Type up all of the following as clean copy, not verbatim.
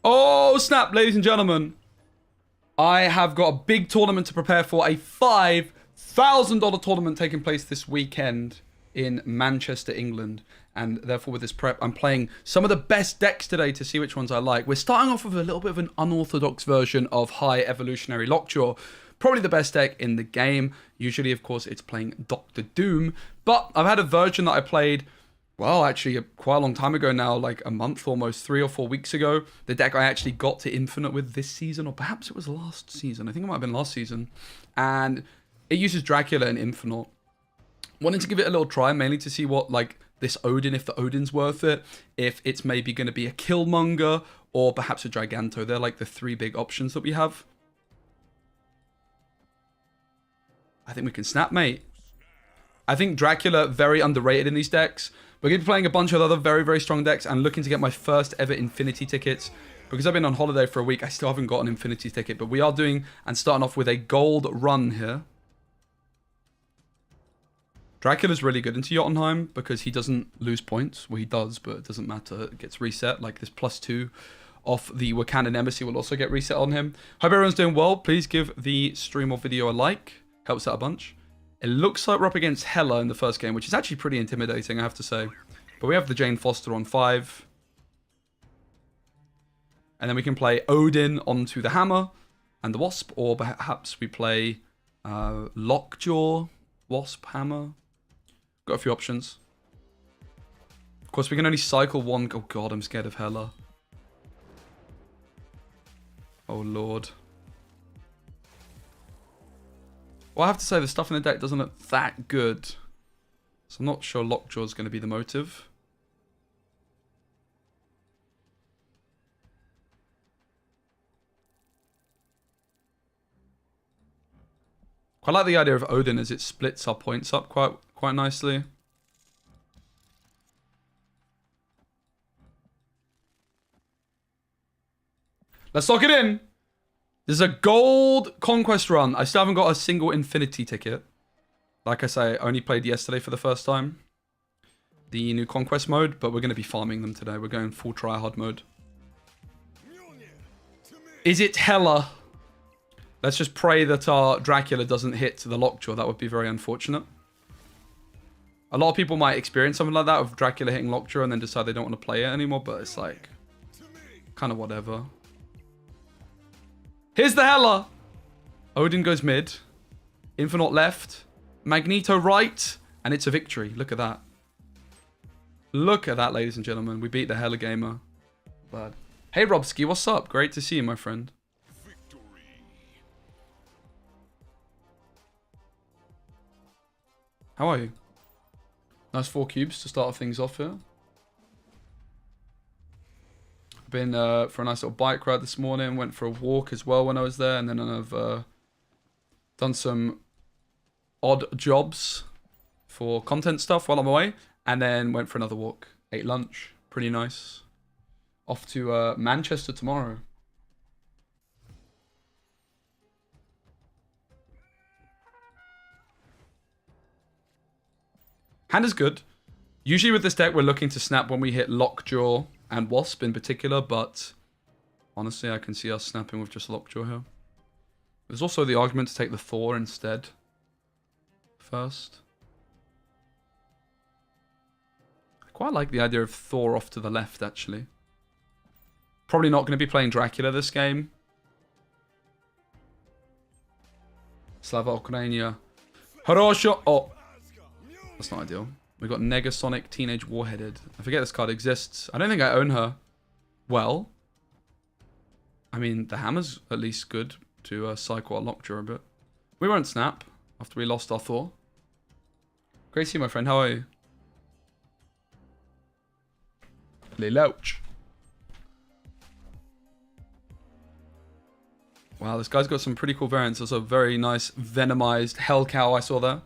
Oh, snap, ladies and gentlemen. I have got a big tournament to prepare for. A $5,000 tournament taking place this weekend in Manchester, England. And therefore, with this prep, I'm playing some of the best decks today to see which ones I like. We're starting off with a little bit of an unorthodox version of High Evolutionary Lockjaw. Probably the best deck in the game. Usually, of course, it's playing Dr. Doom. But I've had a version that I played, well, actually, quite a long time ago now, like a month, almost 3 or 4 weeks ago. The deck I actually got to Infinite with this season, or perhaps it was last season. I think it might have been last season. And it uses Dracula in Infinite. Wanted to give it a little try, mainly to see what, like, this Odin, if the Odin's worth it, if it's maybe going to be a Killmonger, or perhaps a Giganto. They're like the 3 big options that we have. I think we can snap, mate. I think Dracula, very underrated in these decks. We're going to be playing a bunch of other very, very strong decks and looking to get my first ever Infinity tickets. Because I've been on holiday for a week, I still haven't got an Infinity ticket. But we are doing and starting off with a gold run here. Dracula's really good into Jotunheim because he doesn't lose points. Well, he does, but it doesn't matter. It gets reset. Like this +2 off the Wakandan Embassy will also get reset on him. Hope everyone's doing well. Please give the stream or video a like. Helps out a bunch. It looks like we're up against Hela in the first game, which is actually pretty intimidating, I have to say. But we have the Jane Foster on 5. And then we can play Odin onto the Hammer and the Wasp. Or perhaps we play Lockjaw, Wasp, Hammer. Got a few options. Of course, we can only cycle one. Oh god, I'm scared of Hela. Oh lord. Well, I have to say, the stuff in the deck doesn't look that good. So I'm not sure Lockjaw is going to be the motive. Quite like the idea of Odin as it splits our points up quite nicely. Let's lock it in. This is a gold conquest run. I still haven't got a single Infinity ticket. Like I say, I only played yesterday for the first time. The new conquest mode, but we're going to be farming them today. We're going full tryhard mode. Is it Hela? Let's just pray that our Dracula doesn't hit the Lockjaw. That would be very unfortunate. A lot of people might experience something like that with Dracula hitting Lockjaw and then decide they don't want to play it anymore, but it's like, kind of whatever. Here's the Hela. Odin goes mid. Infinite left. Magneto right. And it's a victory. Look at that. Look at that, ladies and gentlemen. We beat the Hela gamer. Bad. Hey, Robski. What's up? Great to see you, my friend. How are you? Nice 4 cubes to start things off here. Been for a nice little bike ride this morning. Went for a walk as well when I was there. And then I've done some odd jobs for content stuff while I'm away. And then went for another walk. Ate lunch. Pretty nice. Off to Manchester tomorrow. Hand is good. Usually with this deck, we're looking to snap when we hit Lockjaw and Wasp in particular, but honestly, I can see us snapping with just Lockjaw here. There's also the argument to take the Thor instead. First. I quite like the idea of Thor off to the left, actually. Probably not going to be playing Dracula this game. Slava Ukraina. Horosho. Oh. That's not ideal. We got Negasonic Teenage Warheaded. I forget this card exists. I don't think I own her. Well, I mean, the Hammer's at least good to cycle our Lockjaw a bit. We won't snap after we lost our Thor. Great to see you, my friend. How are you? Lelouch. Wow, this guy's got some pretty cool variants. There's a very nice Venomized Hell Cow I saw there.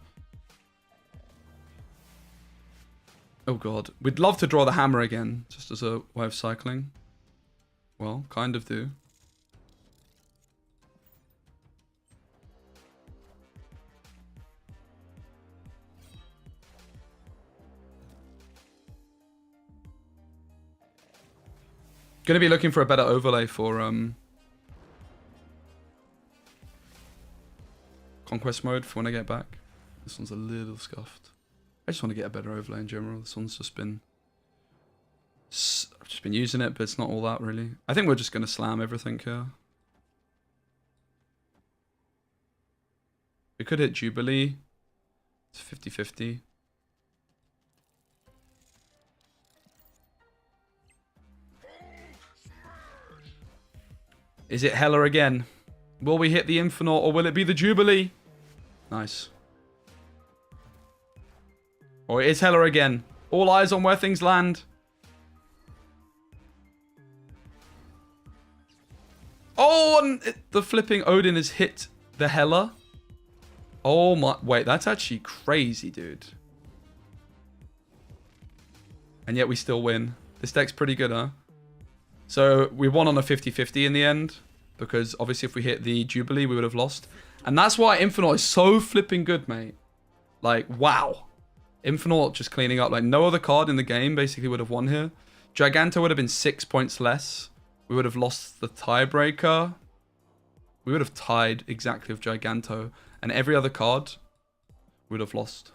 Oh god. We'd love to draw the Hammer again, just as a way of cycling. Well, kind of do. Gonna be looking for a better overlay for Conquest mode for when I get back. This one's a little scuffed. I just want to get a better overlay in general. This one's just been... I've just been using it, but it's not all that really. I think we're just going to slam everything here. We could hit Jubilee. It's 50-50. Is it Hela again? Will we hit the Infinite or will it be the Jubilee? Nice. Or it is Hela again. All eyes on where things land. Oh, and the flipping Odin has hit the Hela. Oh my... Wait, that's actually crazy, dude. And yet we still win. This deck's pretty good, huh? So we won on a 50-50 in the end. Because obviously if we hit the Jubilee, we would have lost. And that's why Infinite is so flipping good, mate. Like, wow. Infinite just cleaning up. Like, no other card in the game basically would have won here. Giganto would have been 6 points less. We would have lost the tiebreaker. We would have tied exactly with Giganto. And every other card, we would have lost.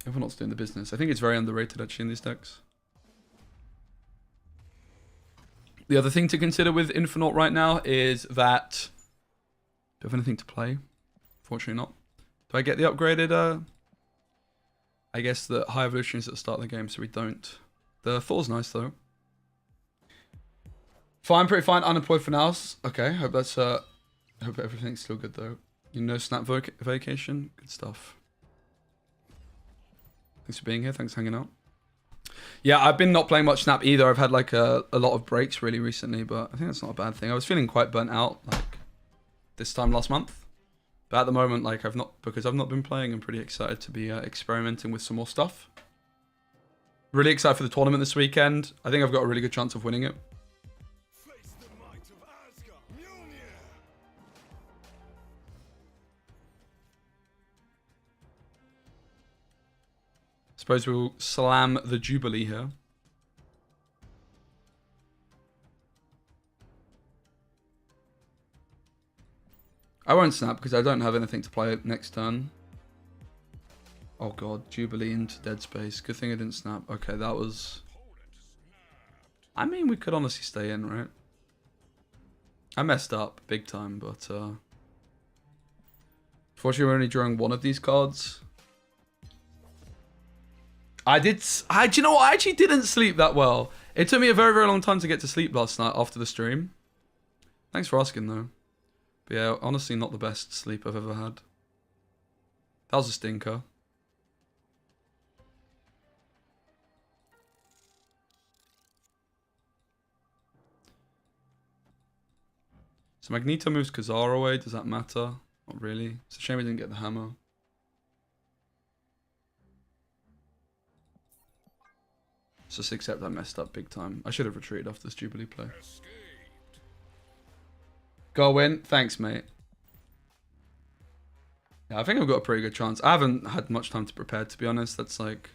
Infinite's doing the business. I think it's very underrated, actually, in these decks. The other thing to consider with Infinite right now is that... Do I have anything to play? Fortunately not. Do I get the upgraded... I guess the high evolution is at the start of the game, so we don't. The Thor's nice, though. Fine, pretty fine. Unemployed for now. Okay, hope that's... hope everything's still good, though. You know, Snap Vacation? Good stuff. Thanks for being here. Thanks for hanging out. Yeah, I've been not playing much Snap either. I've had like a lot of breaks really recently, but I think that's not a bad thing. I was feeling quite burnt out like this time last month. But at the moment, like because I've not been playing, I'm pretty excited to be experimenting with some more stuff. Really excited for the tournament this weekend. I think I've got a really good chance of winning it. Suppose we'll slam the Jubilee here. I won't snap because I don't have anything to play next turn. Oh god, Jubilee into Dead Space. Good thing I didn't snap. Okay, that was... I mean, we could honestly stay in, right? I messed up big time, but... Fortunately, we're only drawing one of these cards. Do you know what? I actually didn't sleep that well. It took me a very, very long time to get to sleep last night after the stream. Thanks for asking, though. But yeah, honestly, not the best sleep I've ever had. That was a stinker. So Magneto moves Kazar away. Does that matter? Not really. It's a shame we didn't get the hammer. Just accept I messed up big time. I should have retreated after this Jubilee play. Go win. Thanks, mate. Yeah, I think I've got a pretty good chance. I haven't had much time to prepare, to be honest. That's like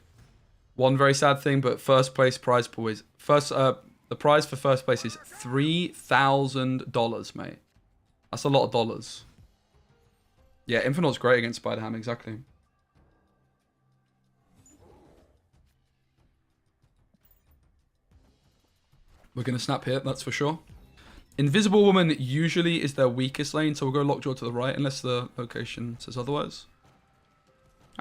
one very sad thing, but first place prize pool is... the prize for first place is $3,000, mate. That's a lot of dollars. Yeah, Infinite's great against Spider-Ham, exactly. We're going to snap here, that's for sure. Invisible Woman usually is their weakest lane, so we'll go Lockjaw to the right, unless the location says otherwise.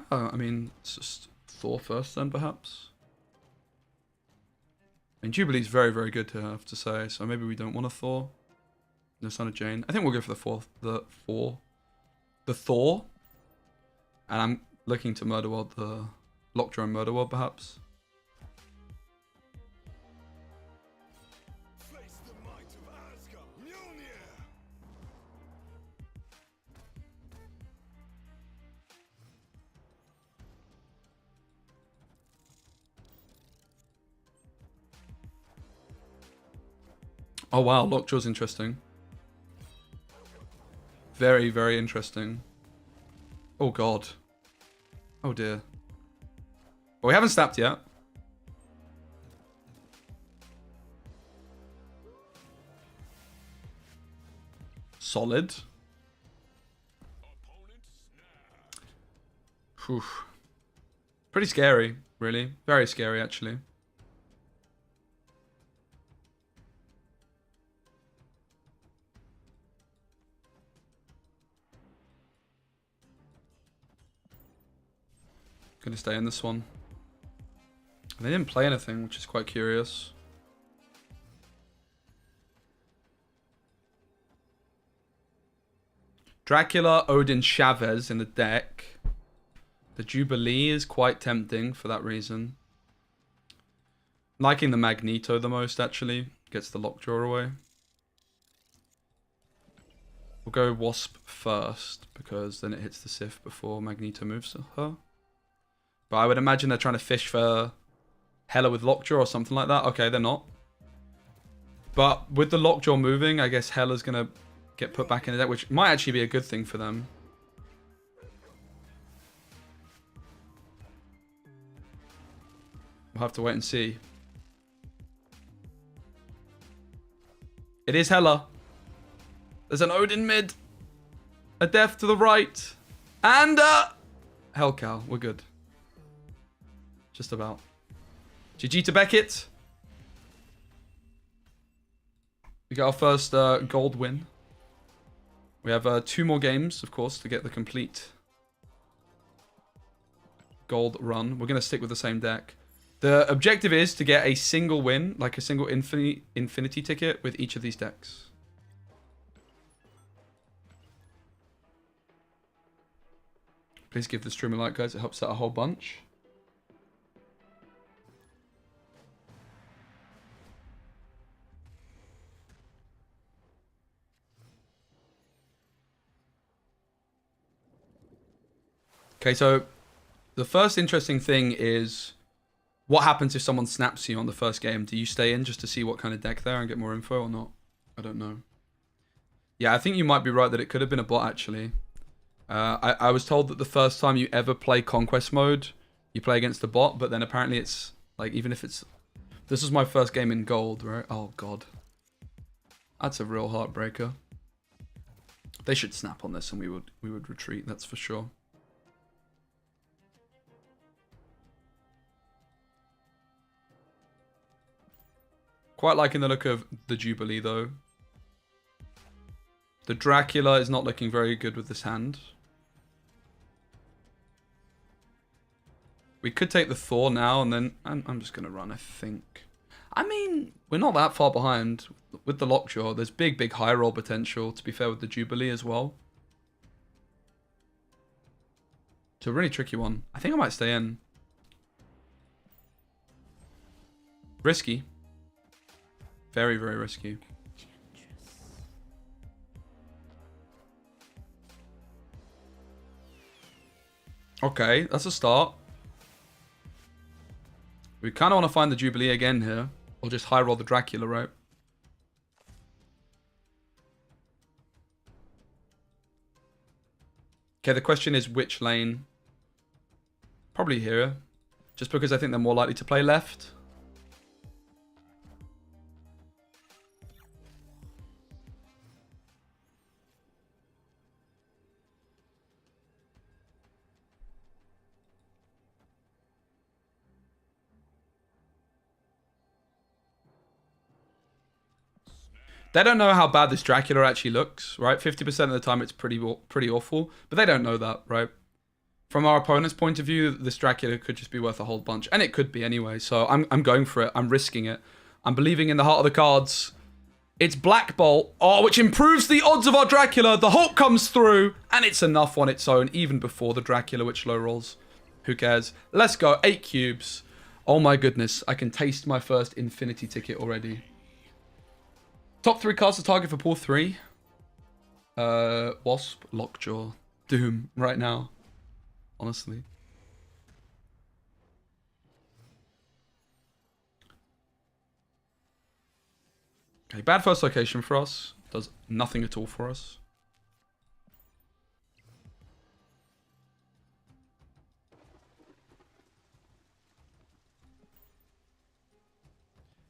I mean, it's just Thor first then, perhaps. I mean, Jubilee's very, very good here, I have to say, so maybe we don't want a Thor. No Son of Jane. I think we'll go for the Thor. And I'm looking to Murder World, the Lockjaw and Murder World, perhaps. Oh wow, Lockjaw's interesting. Very, very interesting. Oh god. Oh dear. But we haven't snapped yet. Solid. Whew. Pretty scary, really. Very scary, actually. Gonna stay in this one. They didn't play anything, which is quite curious. Dracula, Odin, Chavez in the deck. The Jubilee is quite tempting for that reason. Liking the Magneto the most, actually. Gets the Lockjaw away. We'll go Wasp first, because then it hits the Sif before Magneto moves her. But I would imagine they're trying to fish for Hela with Lockjaw or something like that. Okay, they're not. But with the Lockjaw moving, I guess Hela's going to get put back in the deck, which might actually be a good thing for them. We'll have to wait and see. It is Hela. There's an Odin mid. A death to the right. And Hellcow. We're good. Just about. GG to Beckett. We got our first gold win. We have 2 more games, of course, to get the complete gold run. We're going to stick with the same deck. The objective is to get a single win, like a single infinity ticket with each of these decks. Please give the stream a like, guys. It helps out a whole bunch. Okay, so the first interesting thing is what happens if someone snaps you on the first game? Do you stay in just to see what kind of deck they're and get more info or not? I don't know. Yeah, I think you might be right that it could have been a bot, actually. I was told that the first time you ever play Conquest mode, you play against a bot, but then apparently it's, like, even if it's... This was my first game in gold, right? Oh, God. That's a real heartbreaker. They should snap on this and we would retreat, that's for sure. Quite liking the look of the Jubilee, though. The Dracula is not looking very good with this hand. We could take the Thor now, and then I'm just going to run, I think. I mean, we're not that far behind with the Lockjaw. There's big high roll potential, to be fair, with the Jubilee as well. It's a really tricky one. I think I might stay in. Risky. Very risky. Okay, that's a start. We kind of want to find the Jubilee again here. Or just high roll the Dracula, right? Okay, the question is which lane? Probably here. Just because I think they're more likely to play left. They don't know how bad this Dracula actually looks, right? 50% of the time it's pretty awful, but they don't know that, right? From our opponent's point of view, this Dracula could just be worth a whole bunch, and it could be anyway, so I'm going for it. I'm risking it. I'm believing in the heart of the cards. It's Black Bolt, which improves the odds of our Dracula. The Hulk comes through, and it's enough on its own, even before the Dracula, which low rolls. Who cares? Let's go. 8 cubes. Oh my goodness, I can taste my first infinity ticket already. Top 3 cards to target for pool 3. Wasp, Lockjaw, Doom right now. Honestly. Okay, bad first location for us. Does nothing at all for us.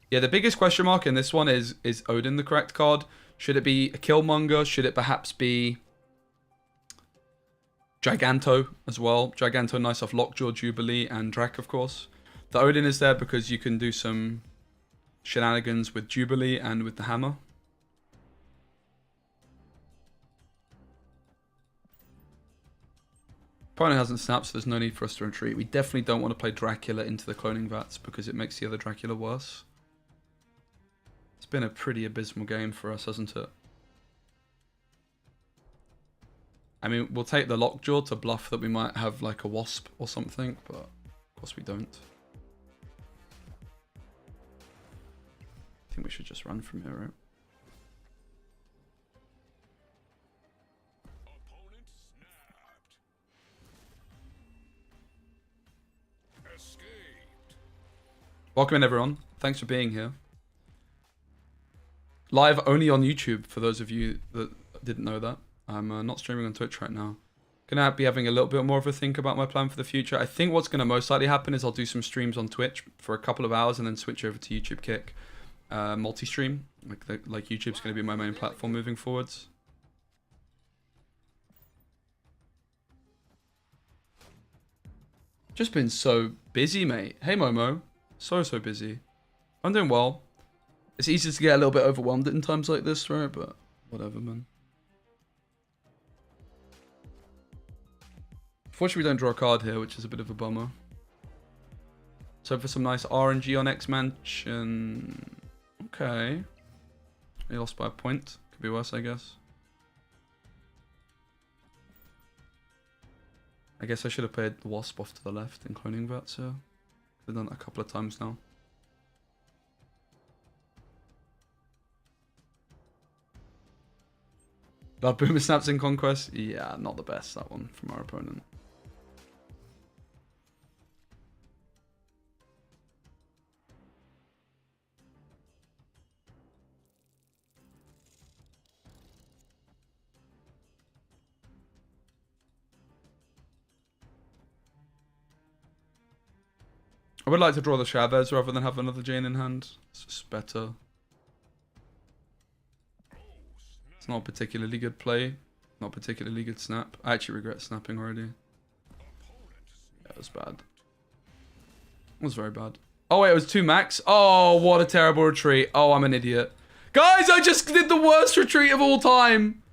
Yeah, the biggest question mark in this one is Odin the correct card? Should it be a Killmonger? Should it perhaps be Giganto as well? Giganto, nice off Lockjaw, Jubilee, and Drek, of course. The Odin is there because you can do some shenanigans with Jubilee and with the hammer. Opponent hasn't snapped, so there's no need for us to retreat. We definitely don't want to play Dracula into the cloning vats because it makes the other Dracula worse. It's been a pretty abysmal game for us, hasn't it? I mean, we'll take the Lockjaw to bluff that we might have like a Wasp or something, but of course we don't. I think we should just run from here, right? Welcome in, everyone. Thanks for being here. Live only on YouTube, for those of you that didn't know that. I'm not streaming on Twitch right now. Gonna be having a little bit more of a think about my plan for the future. I think what's gonna most likely happen is I'll do some streams on Twitch for a couple of hours and then switch over to YouTube Kick. Multi-stream. Like YouTube's gonna be my main platform moving forwards. Just been so busy, mate. Hey, Momo. So busy. I'm doing well. It's easy to get a little bit overwhelmed in times like this, right? But whatever, man. Unfortunately, we don't draw a card here, which is a bit of a bummer. So for some nice RNG on X-Mansion. Okay. We lost by a point. Could be worse, I guess. I guess I should have played the Wasp off to the left in cloning vats here. I've done that a couple of times now. Love Boomer Snaps in Conquest? Yeah, not the best, that one, from our opponent. I would like to draw the Chavez rather than have another Jane in hand. It's just better. It's not a particularly good play. Not particularly good snap. I actually regret snapping already. Yeah, it was bad. It was very bad. Oh wait, it was 2 max? Oh, what a terrible retreat. Oh, I'm an idiot. Guys, I just did the worst retreat of all time.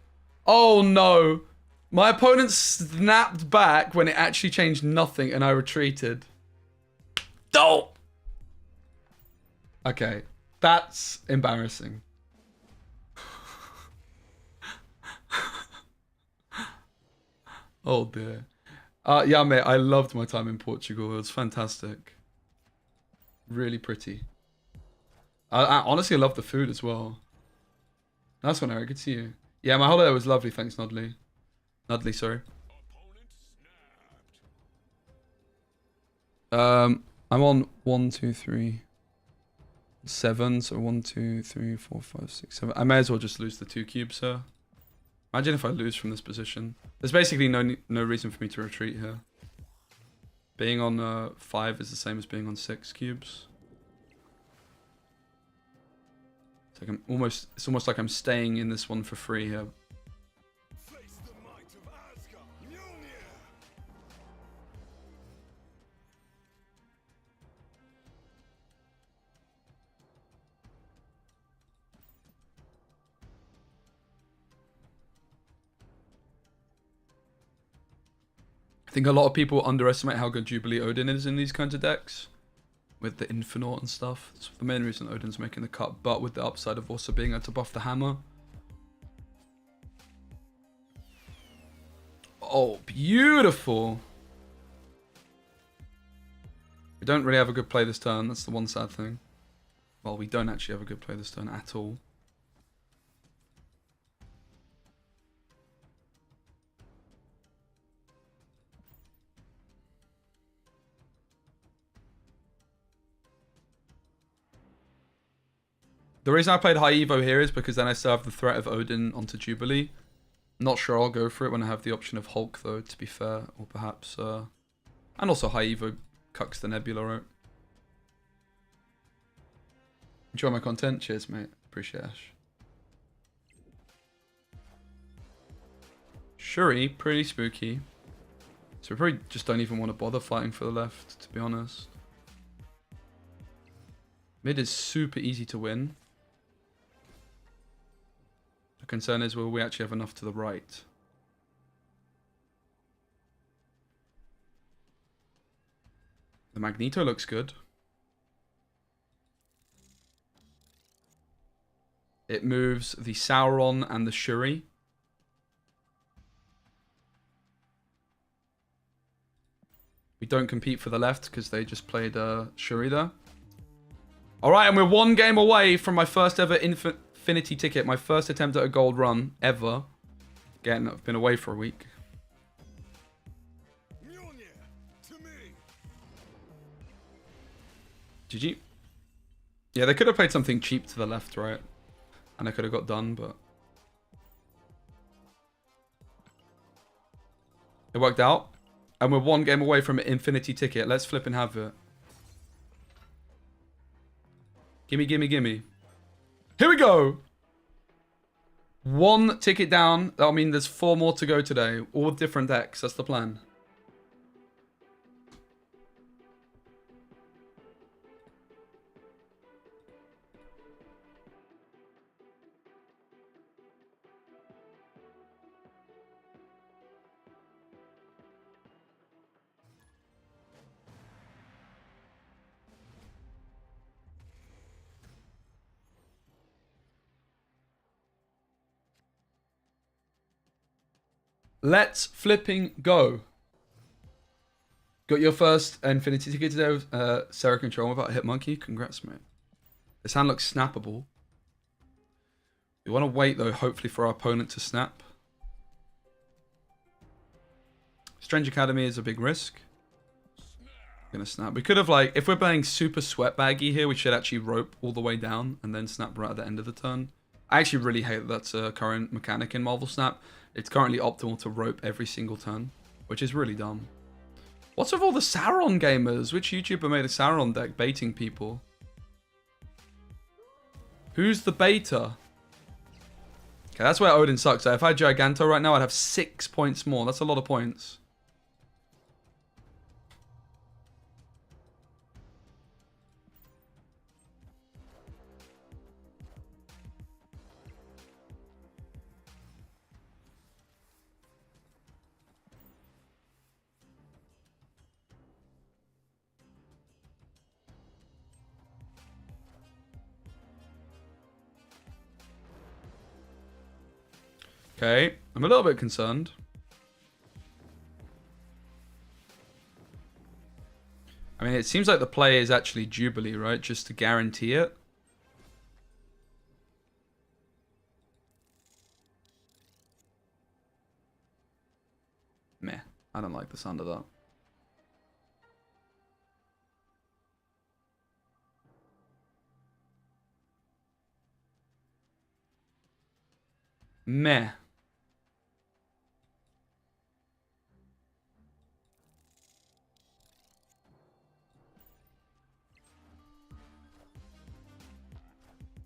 Oh no. My opponent snapped back when it actually changed nothing and I retreated. Oh! Okay, that's embarrassing. Oh dear. Yeah, mate, I loved my time in Portugal. It was fantastic. Really pretty. I honestly love the food as well. Nice one, Eric. Good to see you. Yeah, my holiday was lovely. Thanks, Nudley. Nudley, sorry. I'm on 1, 2, 3, 7. So 1, 2, 3, 4, 5, 6, 7. I may as well just lose the 2 cubes here. Imagine if I lose from this position. There's basically no reason for me to retreat here. Being on 5 is the same as being on 6 cubes. It's like it's almost like I'm staying in this one for free here. I think a lot of people underestimate how good Jubilee Odin is in these kinds of decks. With the Infinite and stuff. That's the main reason Odin's making the cut, but with the upside of also being able to buff the hammer. Oh, beautiful! We don't really have a good play this turn, that's the one sad thing. Well, we don't actually have a good play this turn at all. The reason I played High Evo here is because then I still have the threat of Odin onto Jubilee. Not sure I'll go for it when I have the option of Hulk though, to be fair. Or perhaps, and also High Evo cucks the Nebula out. Enjoy my content. Cheers, mate. Appreciate it. Shuri, pretty spooky. So we probably just don't even want to bother fighting for the left, to be honest. Mid is super easy to win. The concern is, will we actually have enough to the right? The Magneto looks good. It moves the Sauron and the Shuri. We don't compete for the left because they just played Shuri there. Alright, and we're one game away from my first ever Infinity ticket. My first attempt at a gold run ever. Again, I've been away for a week. GG. Yeah, they could have played something cheap to the left, right? And I could have got done, but... it worked out. And we're one game away from an Infinity ticket. Let's flip and have it. Gimme, gimme, gimme. Here we go! One ticket down. That'll mean there's 4 more to go today. All with different decks. That's the plan. Let's flipping go. Got your first Infinity ticket today with Sarah Control without a hit monkey. Congrats, mate. This hand looks snappable. We want to wait, though, hopefully for our opponent to snap. Strange Academy is a big risk. Gonna snap. We could have, like, if we're playing super sweat baggy here, we should actually rope all the way down and then snap right at the end of the turn. I actually really hate that that's a current mechanic in Marvel Snap. It's currently optimal to rope every single turn, which is really dumb. What's with all the Sauron gamers? Which YouTuber made a Sauron deck baiting people? Who's the baiter? Okay, that's where Odin sucks. If I had Giganto right now, I'd have 6 points more. That's a lot of points. Okay, I'm a little bit concerned. I mean, it seems like the play is actually Jubilee, right? Just to guarantee it. Meh, I don't like the sound of that. Meh.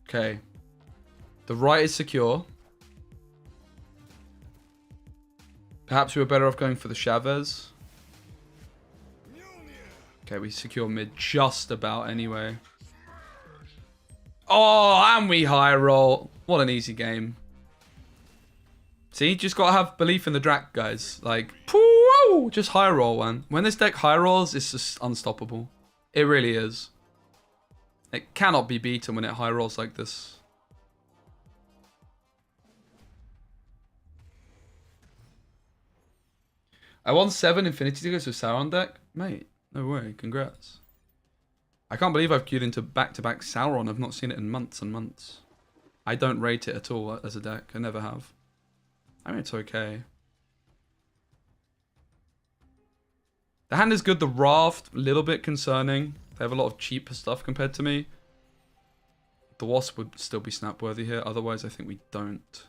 Okay. The right is secure. Perhaps we were better off going for the Chavez. Okay, we secure mid just about anyway. Oh, and we high roll. What an easy game. See, just gotta have belief in the Drac, guys. Like, poo, just high roll, man. When this deck high rolls, it's just unstoppable. It really is. It cannot be beaten when it high rolls like this. I won 7 Infinity tickets with Sauron deck? Mate, no way. Congrats. I can't believe I've queued into back-to-back Sauron. I've not seen it in months and months. I don't rate it at all as a deck. I never have. I mean, it's okay. The hand is good. The Raft, a little bit concerning. They have a lot of cheaper stuff compared to me. The Wasp would still be snap worthy here. Otherwise, I think we don't.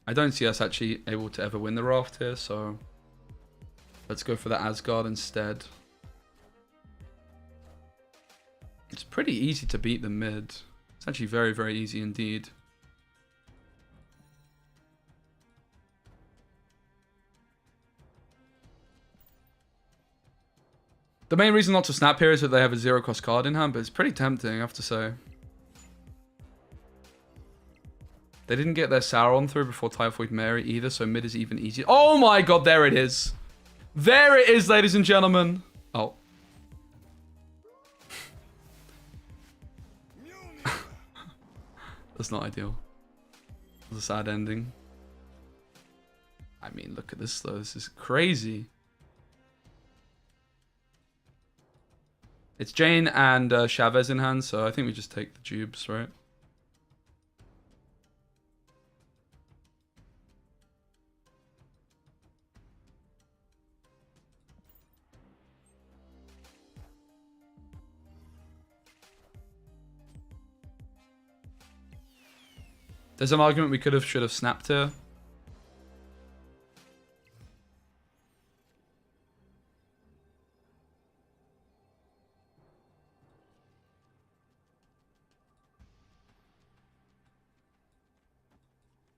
I don't see us actually able to ever win the Raft here, so... Let's go for the Asgard instead. It's pretty easy to beat the mid. It's actually very, very easy indeed. The main reason not to snap here is that they have a 0-cost card in hand, but it's pretty tempting, I have to say. They didn't get their Sauron through before Typhoid Mary either, so mid is even easier. Oh my god, there it is. There it is, ladies and gentlemen. Oh. That's not ideal. That's a sad ending. I mean, look at this though. This is crazy. It's Jane and Chavez in hand, so I think we just take the Jubes, right? There's an argument we should have snapped here.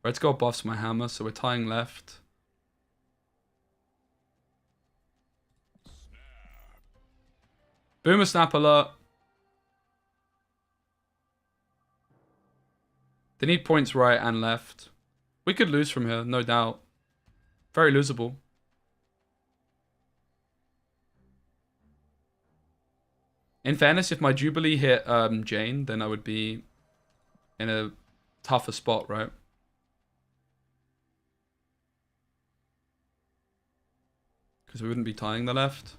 Red's got buffs my hammer, so we're tying left. Boomer snap alert. They need points right and left. We could lose from here, no doubt. Very losable. In fairness, if my Jubilee hit Jane, then I would be in a tougher spot, right? Because we wouldn't be tying the left.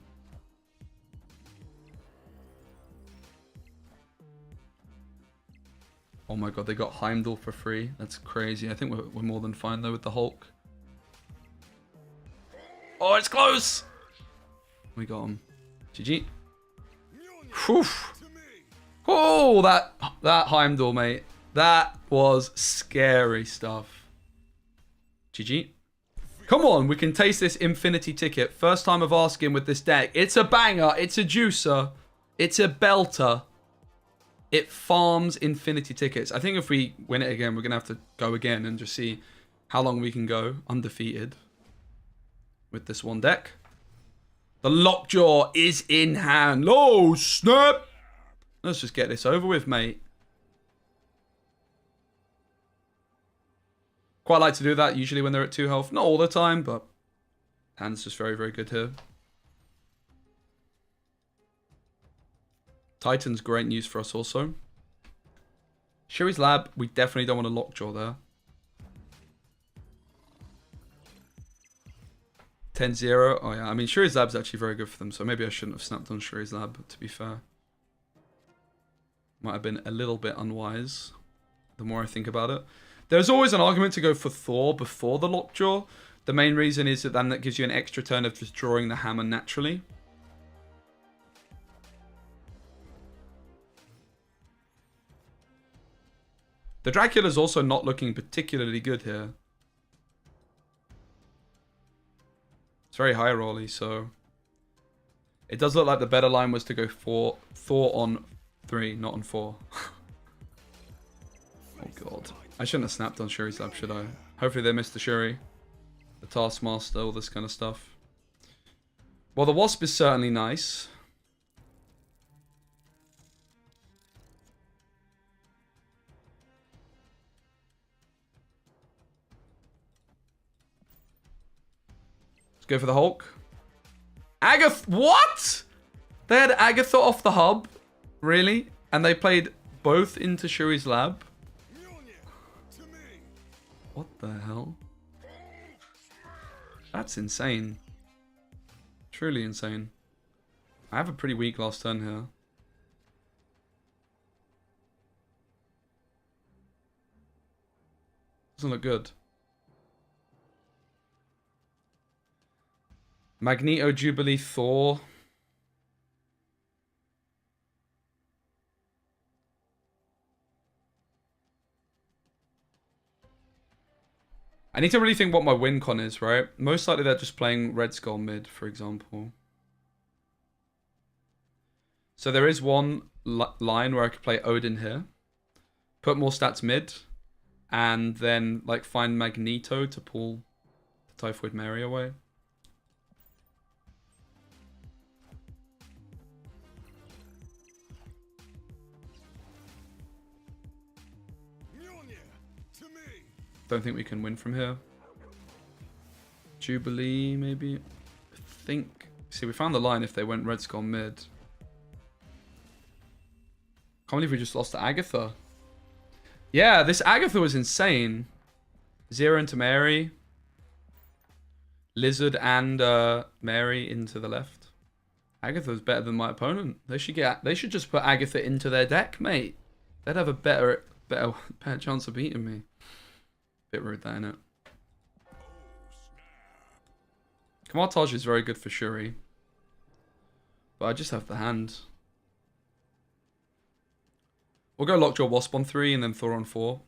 Oh my god, they got Heimdall for free. That's crazy. I think we're more than fine though with the Hulk. Oh, it's close! We got him. GG. Whew. Oh, that Heimdall, mate. That was scary stuff. GG. Come on, we can taste this infinity ticket. First time of asking with this deck. It's a banger. It's a juicer. It's a belter. It farms infinity tickets. I think if we win it again, we're going to have to go again and just see how long we can go undefeated with this one deck. The Lockjaw is in hand. Oh, snap! Let's just get this over with, mate. Quite like to do that usually when they're at 2 health. Not all the time, but hand's just very, very good here. Titan's great news for us also. Shuri's Lab, we definitely don't want a Lockjaw there. 10-0. Oh yeah, I mean Shuri's Lab's actually very good for them, so maybe I shouldn't have snapped on Shuri's Lab, to be fair. Might have been a little bit unwise, the more I think about it. There's always an argument to go for Thor before the Lockjaw. The main reason is that then that gives you an extra turn of just drawing the hammer naturally. The Dracula's also not looking particularly good here. It's very high rolly, so it does look like the better line was to go for Thor on 3, not on 4. Oh god. I shouldn't have snapped on Shuri's Lab, should I? Hopefully they missed the Shuri. The Taskmaster, all this kind of stuff. Well, the Wasp is certainly nice. Let's go for the Hulk. What? They had Agatha off the hub? Really? And they played both into Shuri's Lab? What the hell? That's insane. Truly insane. I have a pretty weak last turn here. Doesn't look good. Magneto, Jubilee, Thor. I need to really think what my win con is, right? Most likely they're just playing Red Skull mid, for example. So there is one line where I could play Odin here, put more stats mid, and then like find Magneto to pull the Typhoid Mary away. Don't think we can win from here. Jubilee, maybe? I think. See, we found the line if they went Red Skull mid. Can't believe we just lost to Agatha. Yeah, this Agatha was insane. 0 into Mary. Lizard and Mary into the left. Agatha's better than my opponent. They should just put Agatha into their deck, mate. They'd have a better chance of beating me. Bit rude, that, innit? Kamartaj is very good for Shuri. But I just have the hand. We'll go Lockjaw Wasp on 3 and then Thor on 4.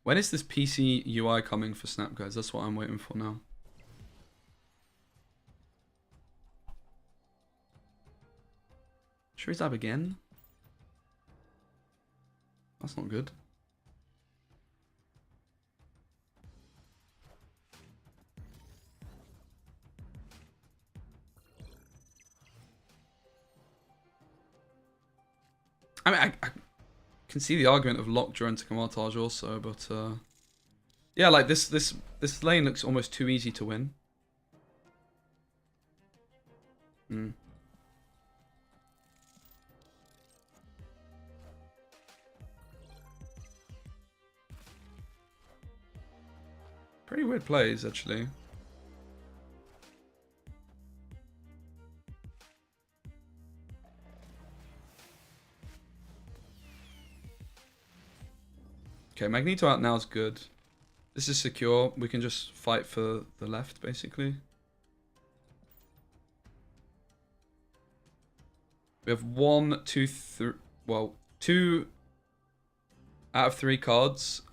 When is this PC UI coming for Snap, guys? That's what I'm waiting for now. Shuri's Lab again? That's not good. I mean, I can see the argument of Lockjaw into Kamartaj also, but yeah, like this lane looks almost too easy to win. Pretty weird plays, actually. Okay, Magneto out now is good. This is secure. We can just fight for the left, basically. We have 1, 2, 3... Well, 2 out of 3 cards.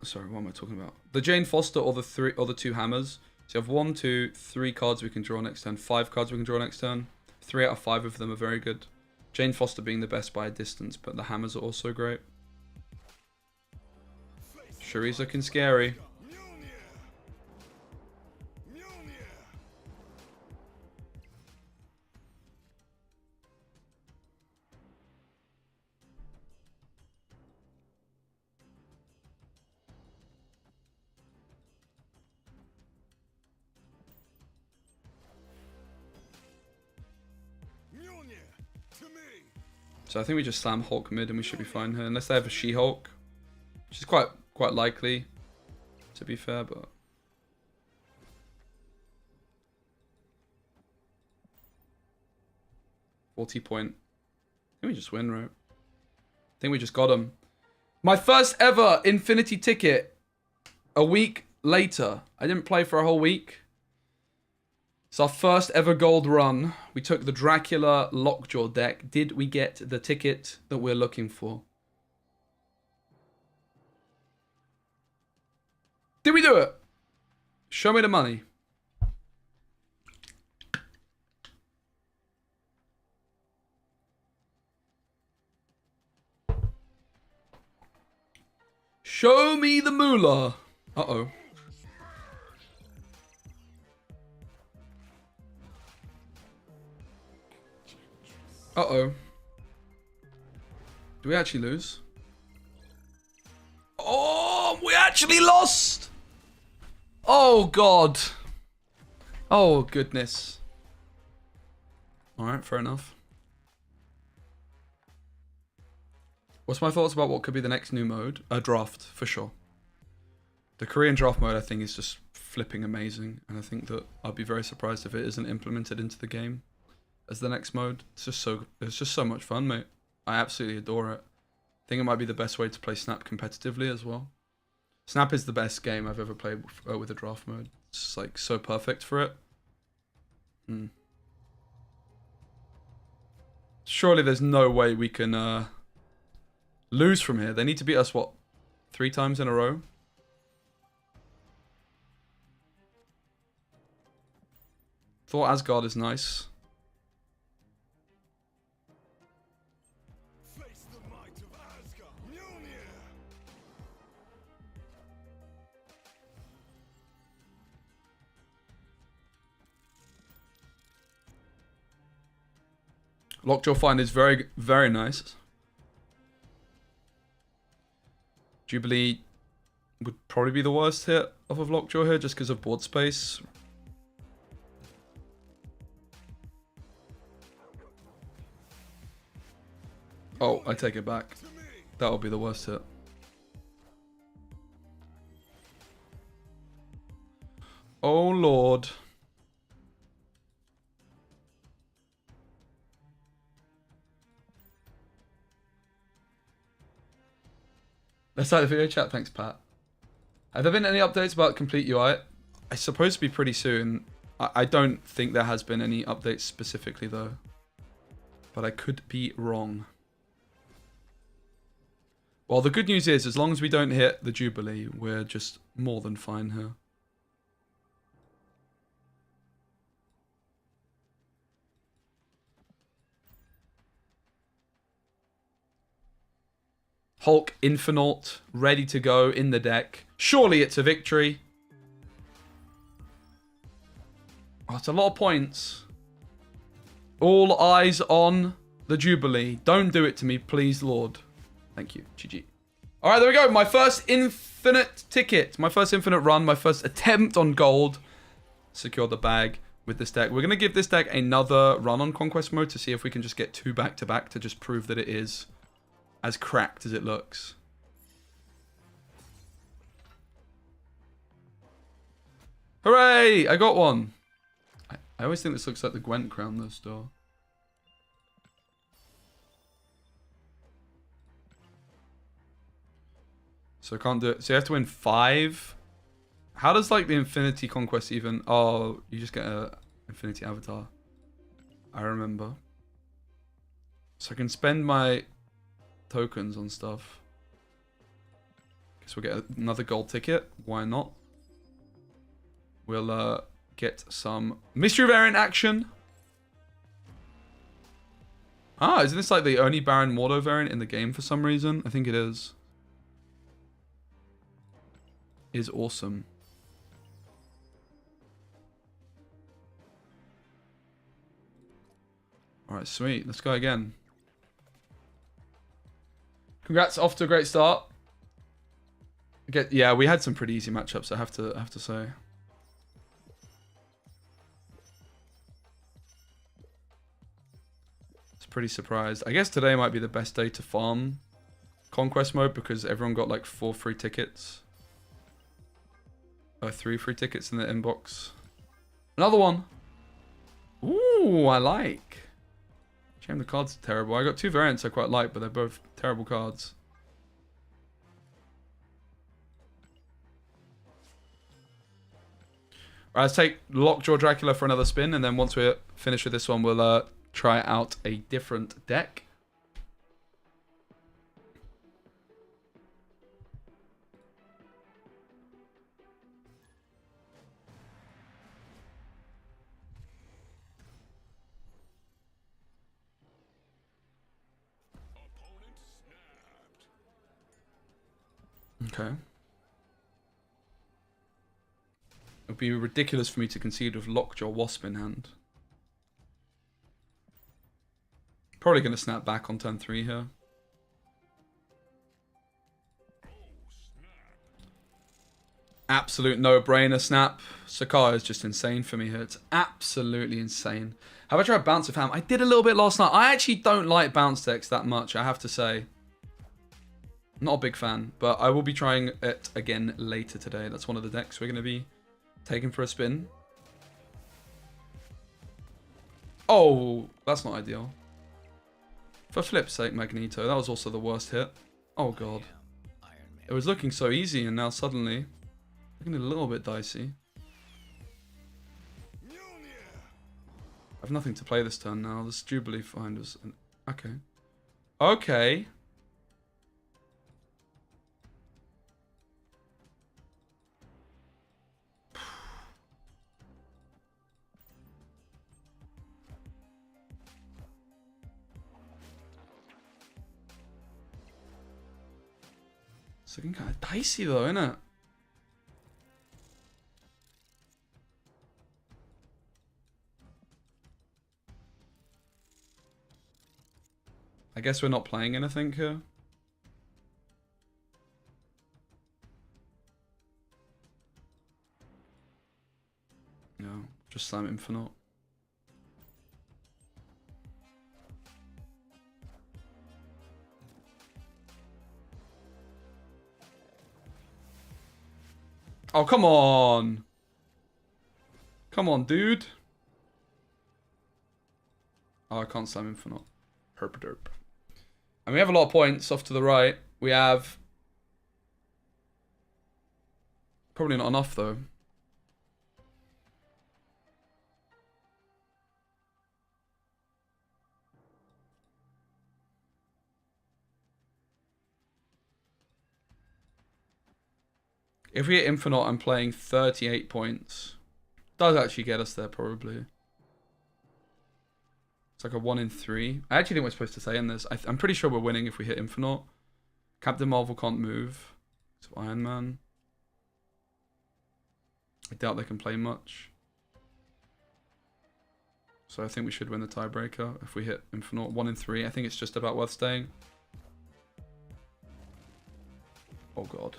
Sorry, what am I talking about? The Jane Foster or the 2 hammers. So you have 1, 2, 3 cards we can draw next turn. 5 cards we can draw next turn. 3 out of 5 of them are very good. Jane Foster being the best by a distance, but the hammers are also great. Shuri's looking scary. So I think we just slam Hulk mid and we should be fine here, unless they have a She-Hulk, which is quite likely, to be fair, but 40 point. I think we just win, right? I think we just got him. My first ever Infinity ticket a week later. I didn't play for a whole week. It's our first ever gold run. We took the Dracula Lockjaw deck. Did we get the ticket that we're looking for? Did we do it? Show me the money. Show me the moolah. Uh-oh. Uh-oh. Do we actually lose? Oh, we actually lost! Oh, God. Oh, goodness. Alright, fair enough. What's my thoughts about what could be the next new mode? A draft, for sure. The Korean draft mode, I think, is just flipping amazing. And I think that I'd be very surprised if it isn't implemented into the game as the next mode. It's just so much fun, mate. I absolutely adore it. I think it might be the best way to play Snap competitively as well. Snap is the best game I've ever played with a draft mode. It's like so perfect for it. Surely there's no way we can lose from here. They need to beat us, what, 3 times in a row? Thought Asgard is nice. Face the might of Asgard. Mjolnir. Lockjaw Find is very, very nice. Jubilee would probably be the worst hit off of Lockjaw here just because of board space. Oh, I take it back. That would be the worst hit. Oh, Lord. Let's start the video chat. Thanks, Pat. Have there been any updates about Complete UI? It's supposed to be pretty soon. I don't think there has been any updates specifically, though. But I could be wrong. Well, the good news is, as long as we don't hit the Jubilee, we're just more than fine here. Hulk Infinite, ready to go in the deck. Surely it's a victory. Oh, it's a lot of points. All eyes on the Jubilee. Don't do it to me, please, Lord. Thank you. GG. All right, there we go. My first infinite ticket. My first infinite run. My first attempt on gold. Secured the bag with this deck. We're going to give this deck another run on Conquest mode to see if we can just get 2 back-to-back to just prove that it is as cracked as it looks. Hooray! I got one. I always think this looks like the Gwent crown, though, still. So I can't do it. So you have to win 5. How does, like, the Infinity Conquest even... Oh, you just get a Infinity Avatar. I remember. So I can spend my tokens on stuff. Guess we'll get another gold ticket. Why not? We'll get some mystery variant action. Ah, isn't this like the only Baron Mordo variant in the game for some reason? I think it is. Is awesome. Alright, sweet. Let's go again. Congrats, off to a great start. Yeah, we had some pretty easy matchups, I have to say. Pretty surprised. I guess today might be the best day to farm Conquest mode because everyone got like 4 free tickets. 3 free tickets in the inbox. Another one. Ooh, I like. Shame the card's terrible. I got 2 variants I quite like, but they're both terrible cards. Alright, let's take Lockjaw Dracula for another spin, and then once we're finished with this one, we'll try out a different deck. Okay. It would be ridiculous for me to concede with Lockjaw Wasp in hand. Probably going to snap back on turn 3 here. Absolute no-brainer snap. Sakar is just insane for me here. It's absolutely insane. Have I tried Bounce of Ham? I did a little bit last night. I actually don't like bounce decks that much, I have to say. Not a big fan, but I will be trying it again later today. That's one of the decks we're going to be taking for a spin. Oh, that's not ideal. For flip's sake, Magneto. That was also the worst hit. Oh, God. It was looking so easy, and now suddenly... looking a little bit dicey. I have nothing to play this turn now. This Jubilee find us. Okay. Okay. It's looking kind of dicey though, isn't it? I guess we're not playing anything here. No, just slam Infinite. Oh, come on. Come on, dude. Oh, I can't slam Infinite. Herp-a-derp. And we have a lot of points off to the right. We have... Probably not enough, though. If we hit Infinite, I'm playing 38 points. Does actually get us there, probably. It's like a 1 in 3. I actually think we're supposed to stay in this. I'm pretty sure we're winning if we hit Infinite. Captain Marvel can't move. So Iron Man. I doubt they can play much. So I think we should win the tiebreaker if we hit Infinite. 1 in 3. I think it's just about worth staying. Oh god.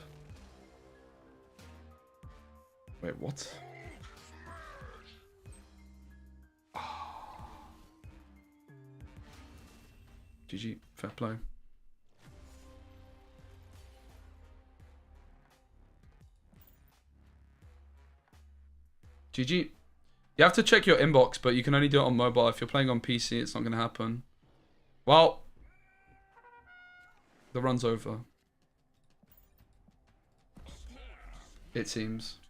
Wait, what? GG, fair play. GG. You have to check your inbox, but you can only do it on mobile. If you're playing on PC, it's not going to happen. Well, the run's over. It seems.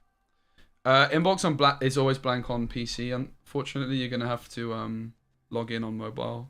Inbox on black is always blank on PC. Unfortunately, you're going to have to log in on mobile.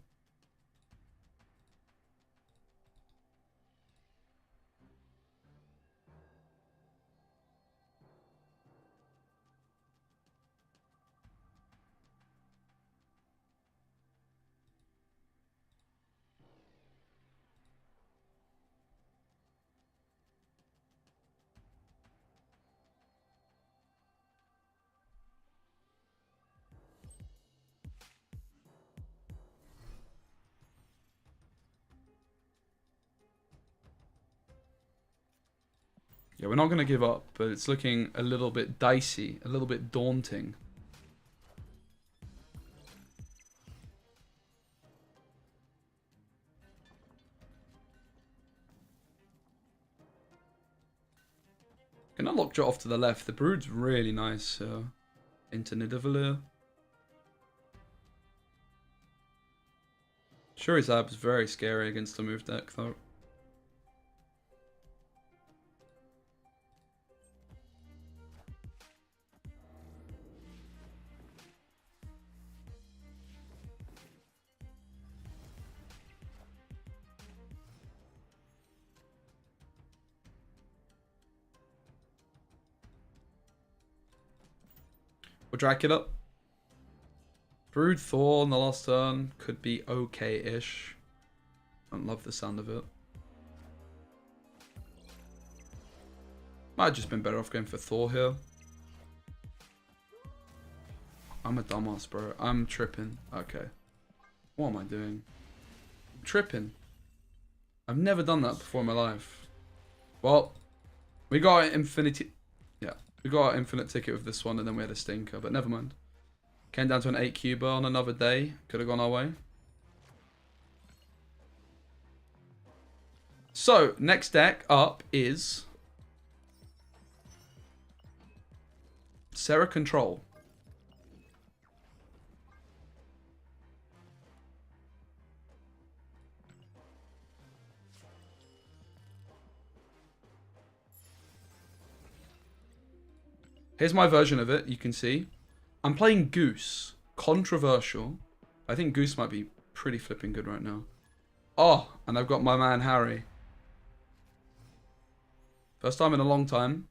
Yeah, we're not going to give up, but it's looking a little bit dicey, a little bit daunting. Can unlock Jot off to the left. The Brood's really nice into Nidavellir. Shurizab's very scary against the move deck, though. We'll Dracula. Brood Thor on the last turn could be okay-ish. Don't love the sound of it. Might have just been better off going for Thor here. I'm a dumbass, bro. I'm tripping. Okay. What am I doing? I'm tripping. I've never done that before in my life. Well, we got an infinity... Yeah. We got an infinite ticket with this one, and then we had a stinker, but never mind. Came down to an 8 cuber on another day. Could have gone our way. So, next deck up is... Serra Control. Here's my version of it, you can see. I'm playing Goose. controversial. I think Goose might be pretty flipping good right now. Oh, and I've got my man Harry. First time in a long time.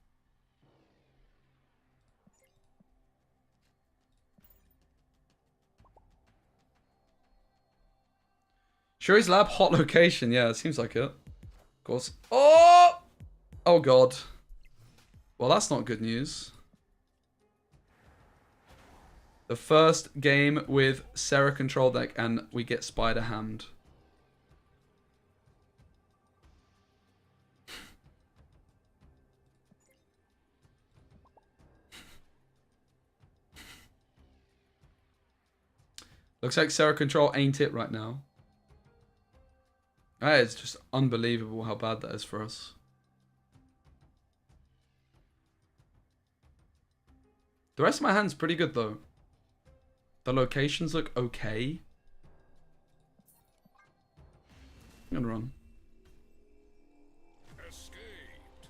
Shuri's lab, hot location. Yeah, it seems like it. Of course. Oh! Oh, God. Well, that's not good news. The first game with Sarah control deck, and we get Spider Hammed. Looks like Sarah control ain't it right now. It's just unbelievable how bad that is for us. The rest of my hand's pretty good though. The locations look okay. I'm gonna run. Escaped.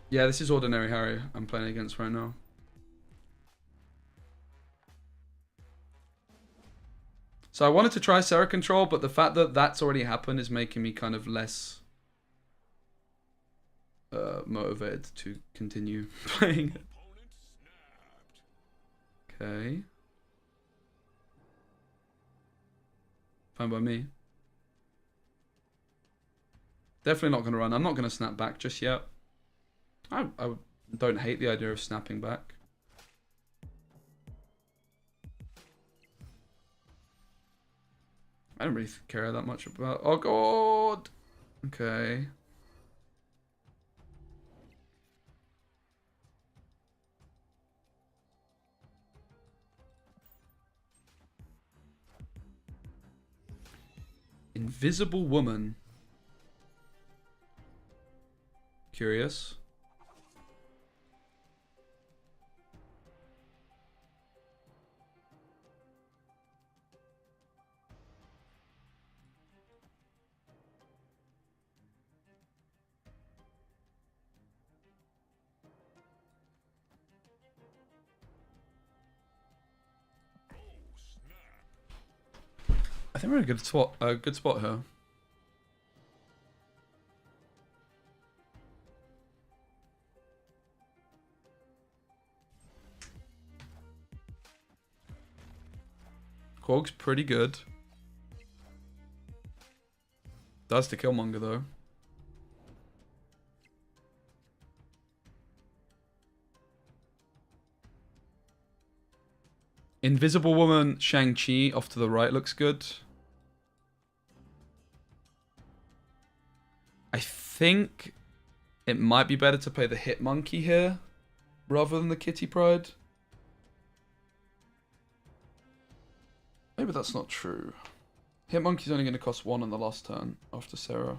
Yeah, this is Ordinary Harry I'm playing against right now. So I wanted to try Sarah control, but the fact that that's already happened is making me kind of less motivated to continue playing it. Opponent snapped. Okay. Fine by me. Definitely not going to run. I'm not going to snap back just yet. I don't hate the idea of snapping back. I don't really care that much about... Oh, God! Okay. Invisible woman. Curious. I think we're in a good spot here. Quog's pretty good. Does the Killmonger though. Invisible Woman, Shang-Chi off to the right looks good. I think it might be better to play the Hit Monkey here rather than the Kitty Pryde. Maybe that's not true. Hit Monkey's only going to cost 1 on the last turn after Sarah.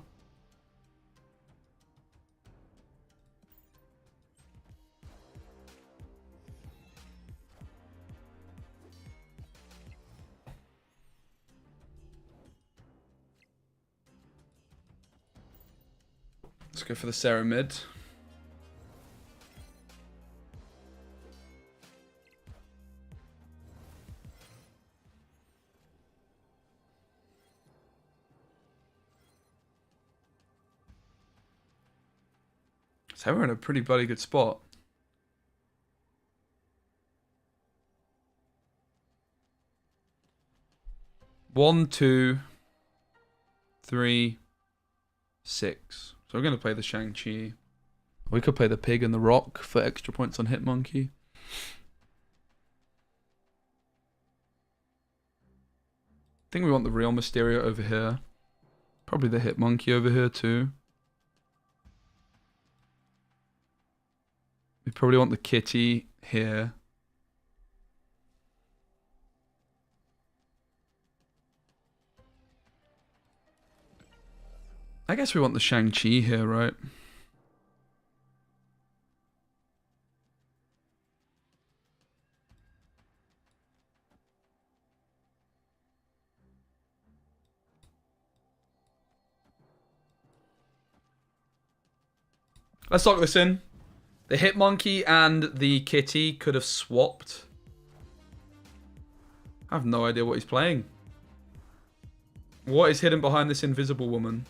Let's go for the Sarah mid. So we're in a pretty bloody good spot. One, 2, 3, 6. So we're going to play the Shang-Chi. We could play the Pig and the Rock for extra points on Hit Monkey. I think we want the real Mysterio over here. Probably the Hit Monkey over here too. We probably want the Kitty here. I guess we want the Shang-Chi here, right? Let's lock this in. The Hit Monkey and the Kitty could have swapped. I have no idea what he's playing. What is hidden behind this invisible woman?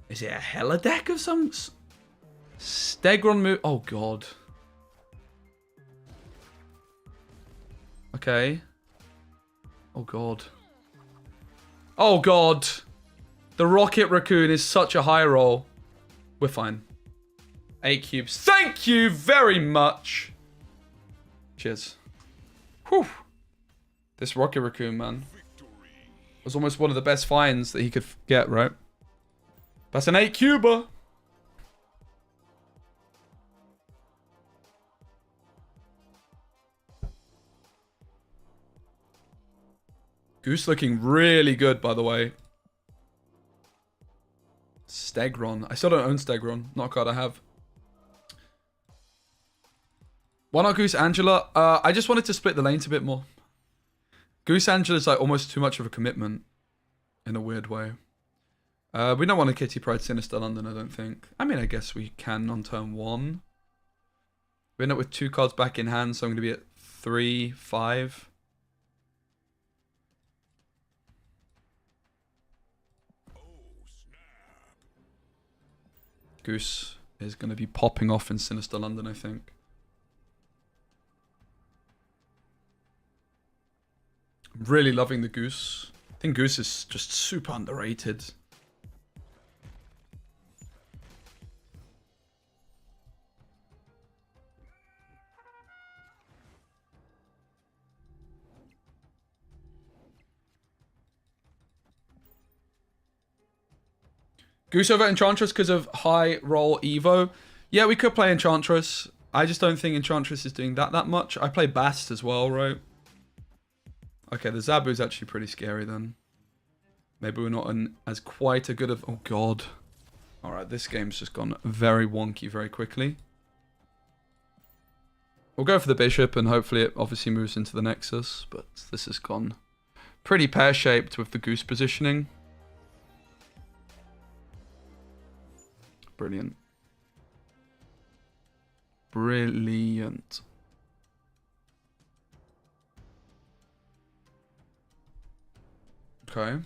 Is it a Hella deck of some... Stegron move? Oh, God. Okay. Oh, God. Oh, God. The Rocket Raccoon is such a high roll. We're fine. 8 cubes. Thank you very much. Cheers. Whew. This Rocket Raccoon, man, was almost one of the best finds that he could get, right? That's an 8 cuber. Goose looking really good, by the way. Stegron. I still don't own Stegron. Not a card I have. Why not Goose Angela? I just wanted to split the lanes a bit more. Goose Angela's like almost too much of a commitment. In a weird way. We don't want a Kitty Pryde Sinister London, I don't think. I mean, I guess we can on turn 1. We end up with 2 cards back in hand, so I'm going to be at 3, 5. Goose is going to be popping off in Sinister London, I think. I'm really loving the Goose. I think Goose is just super underrated. Goose over Enchantress because of high roll Evo. Yeah, we could play Enchantress. I just don't think Enchantress is doing that much. I play Bast as well, right? Okay, the Zabu is actually pretty scary then. Maybe we're not as quite a good of... Oh, God. Alright, this game's just gone very wonky very quickly. We'll go for the Bishop and hopefully it obviously moves into the Nexus. But this has gone pretty pear-shaped with the Goose positioning. Brilliant. Brilliant. Okay.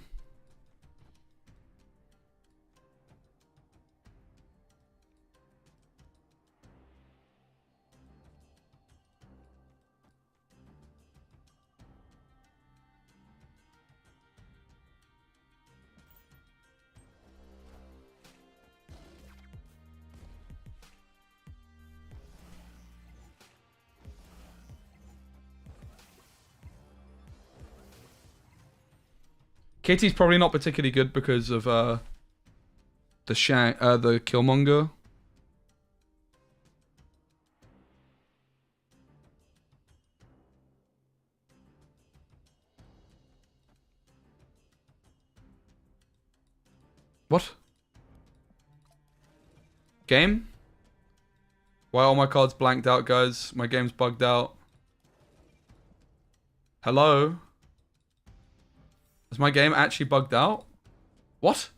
Kitty's probably not particularly good because of the Killmonger. What? Game? Why are all my cards blanked out, guys? My game's bugged out. Hello? Is my game actually bugged out? What?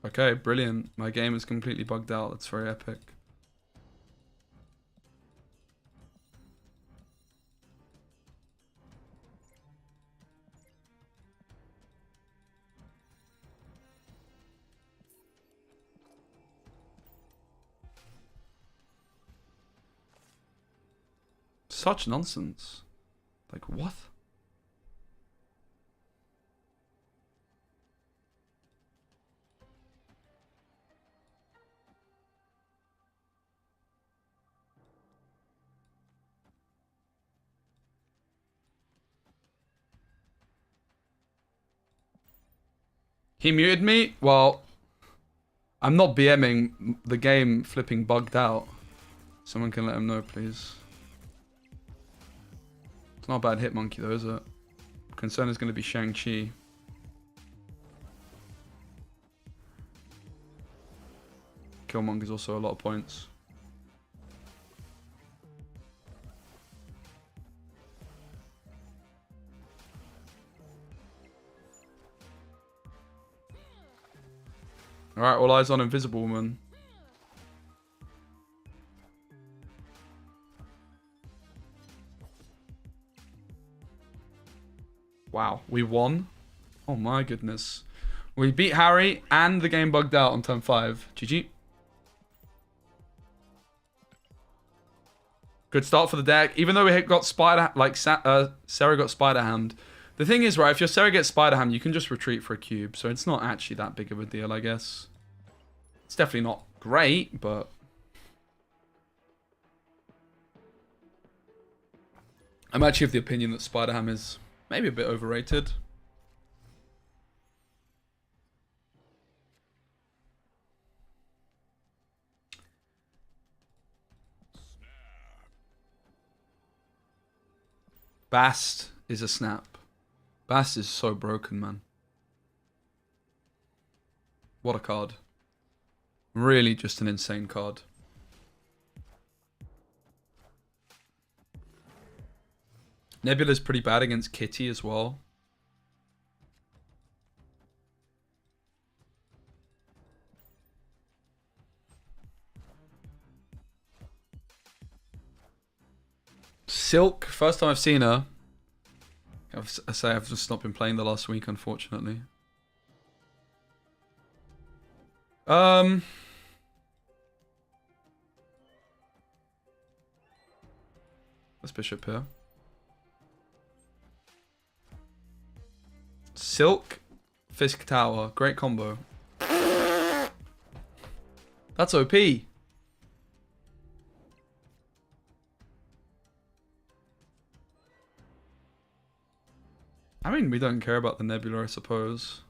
Okay, brilliant. My game is completely bugged out. That's very epic. Such nonsense. Like, what? He muted me? Well, I'm not BMing. The game flipping bugged out. Someone can let him know, please. It's not a bad hit monkey though, is it? Concern is going to be Shang-Chi. Killmonger's also a lot of points. Alright, all eyes on Invisible Woman. Wow, we won? Oh my goodness. We beat Harry and the game bugged out on turn 5. GG. Good start for the deck. Even though we got Spider... Like, Sarah got Spider Hammed. The thing is, right, if your Sarah gets Spider Hammed, you can just retreat for a cube. So it's not actually that big of a deal, I guess. It's definitely not great, but... I'm actually of the opinion that Spider Ham is maybe a bit overrated. Bast is a snap. Bast is so broken, man. What a card. Really just an insane card. Nebula's pretty bad against Kitty as well. Silk, first time I've seen her. I say I've just not been playing the last week, unfortunately. Let's bishop here. Silk, Fisk Tower, great combo. That's OP. I mean, we don't care about the Nebula, I suppose.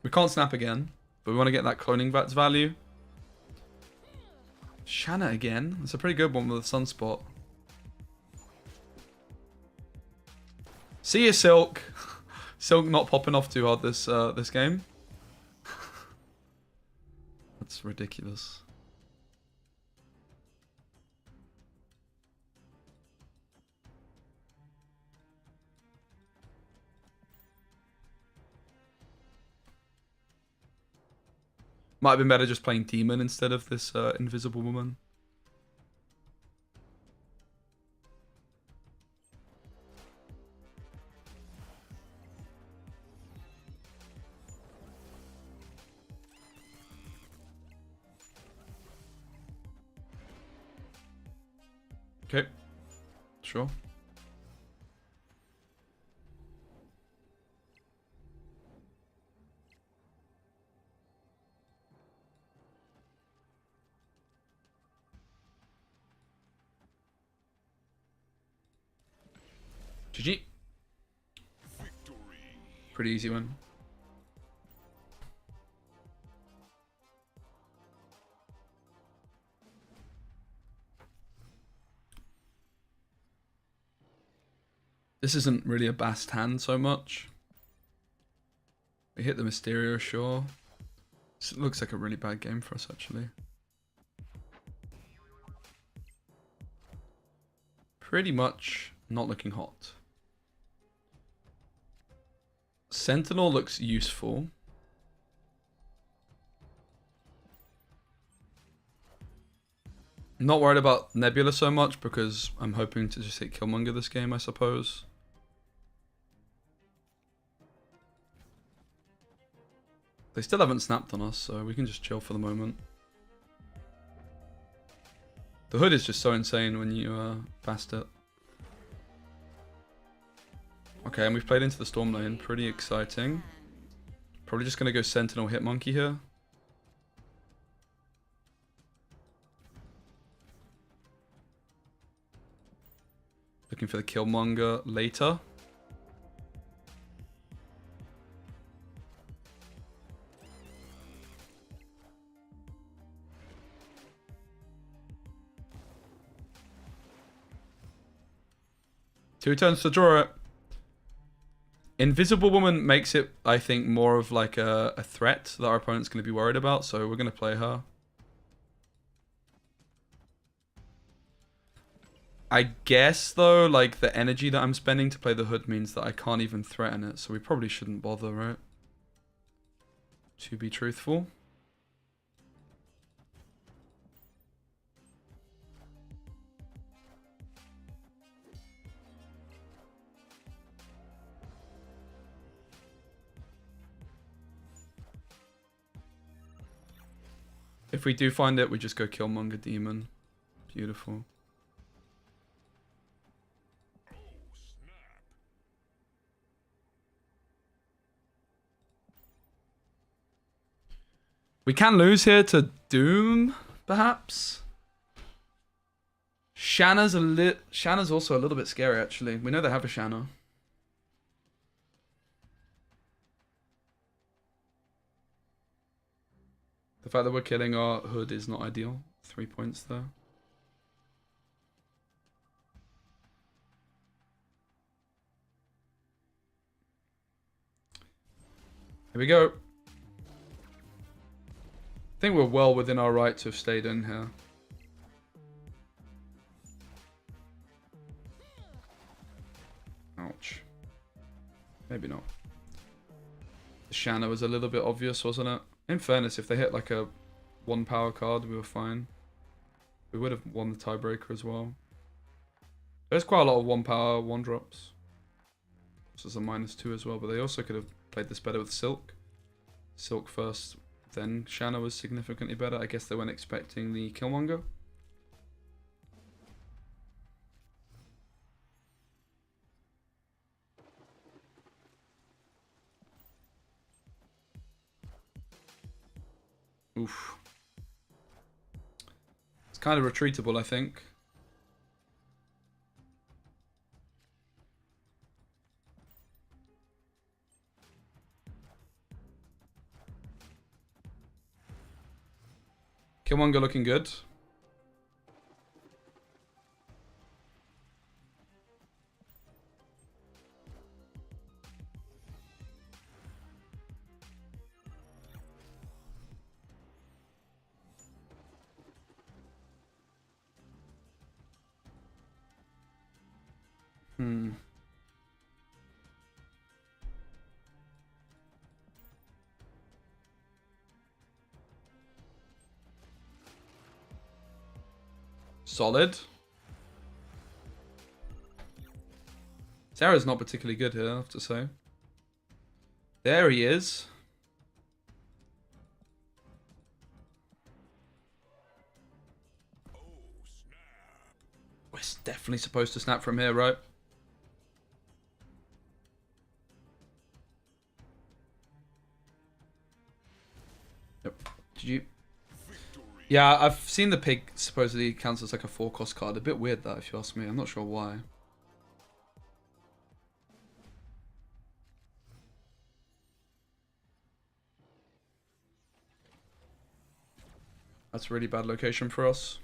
We can't snap again, but we want to get that cloning VATS value. Shanna again. It's a pretty good one with a Sunspot. See you, Silk. Silk not popping off too hard this this game. That's ridiculous. Might have been better just playing Demon instead of this Invisible Woman. Okay, sure. GG. Victory. Pretty easy one. This isn't really a Bast hand so much. We hit the Mysterio, sure. This looks like a really bad game for us, actually. Pretty much not looking hot. Sentinel looks useful. Not worried about Nebula so much because I'm hoping to just hit Killmonger this game, I suppose. They still haven't snapped on us, so we can just chill for the moment. The hood is just so insane when you fast it. Okay, and we've played into the Storm lane. Pretty exciting. Probably just going to go Sentinel hit Monkey here. Looking for the Killmonger later. Two turns to draw it. Invisible Woman makes it, I think, more of like a threat that our opponent's going to be worried about, so we're going to play her. I guess, though, like, the energy that I'm spending to play the Hood means that I can't even threaten it, so we probably shouldn't bother, right? To be truthful. If we do find it, we just go Killmonger Demon. Beautiful. We can lose here to Doom, perhaps. Shanna's also a little bit scary, actually. We know they have a Shanna. The fact that we're killing our Hood is not ideal. 3 points there. Here we go. I think we're well within our right to have stayed in here. Ouch. Maybe not. The Shanna was a little bit obvious, wasn't it? In fairness, if they hit like a 1 power card, we were fine. We would have won the tiebreaker as well. There's quite a lot of 1 power 1 drops. This is a -2 as well, but they also could have played this better with Silk. Silk first, then Shanna was significantly better. I guess they weren't expecting the Killmonger. Oof. It's kind of retreatable, I think. Killmonger looking good. Solid. Sarah's not particularly good here, I have to say. There he is. We're definitely supposed to snap from here, right? Yep. Did you... Yeah, I've seen the pig supposedly counts as like a 4-cost card. A bit weird that, if you ask me. I'm not sure why. That's a really bad location for us.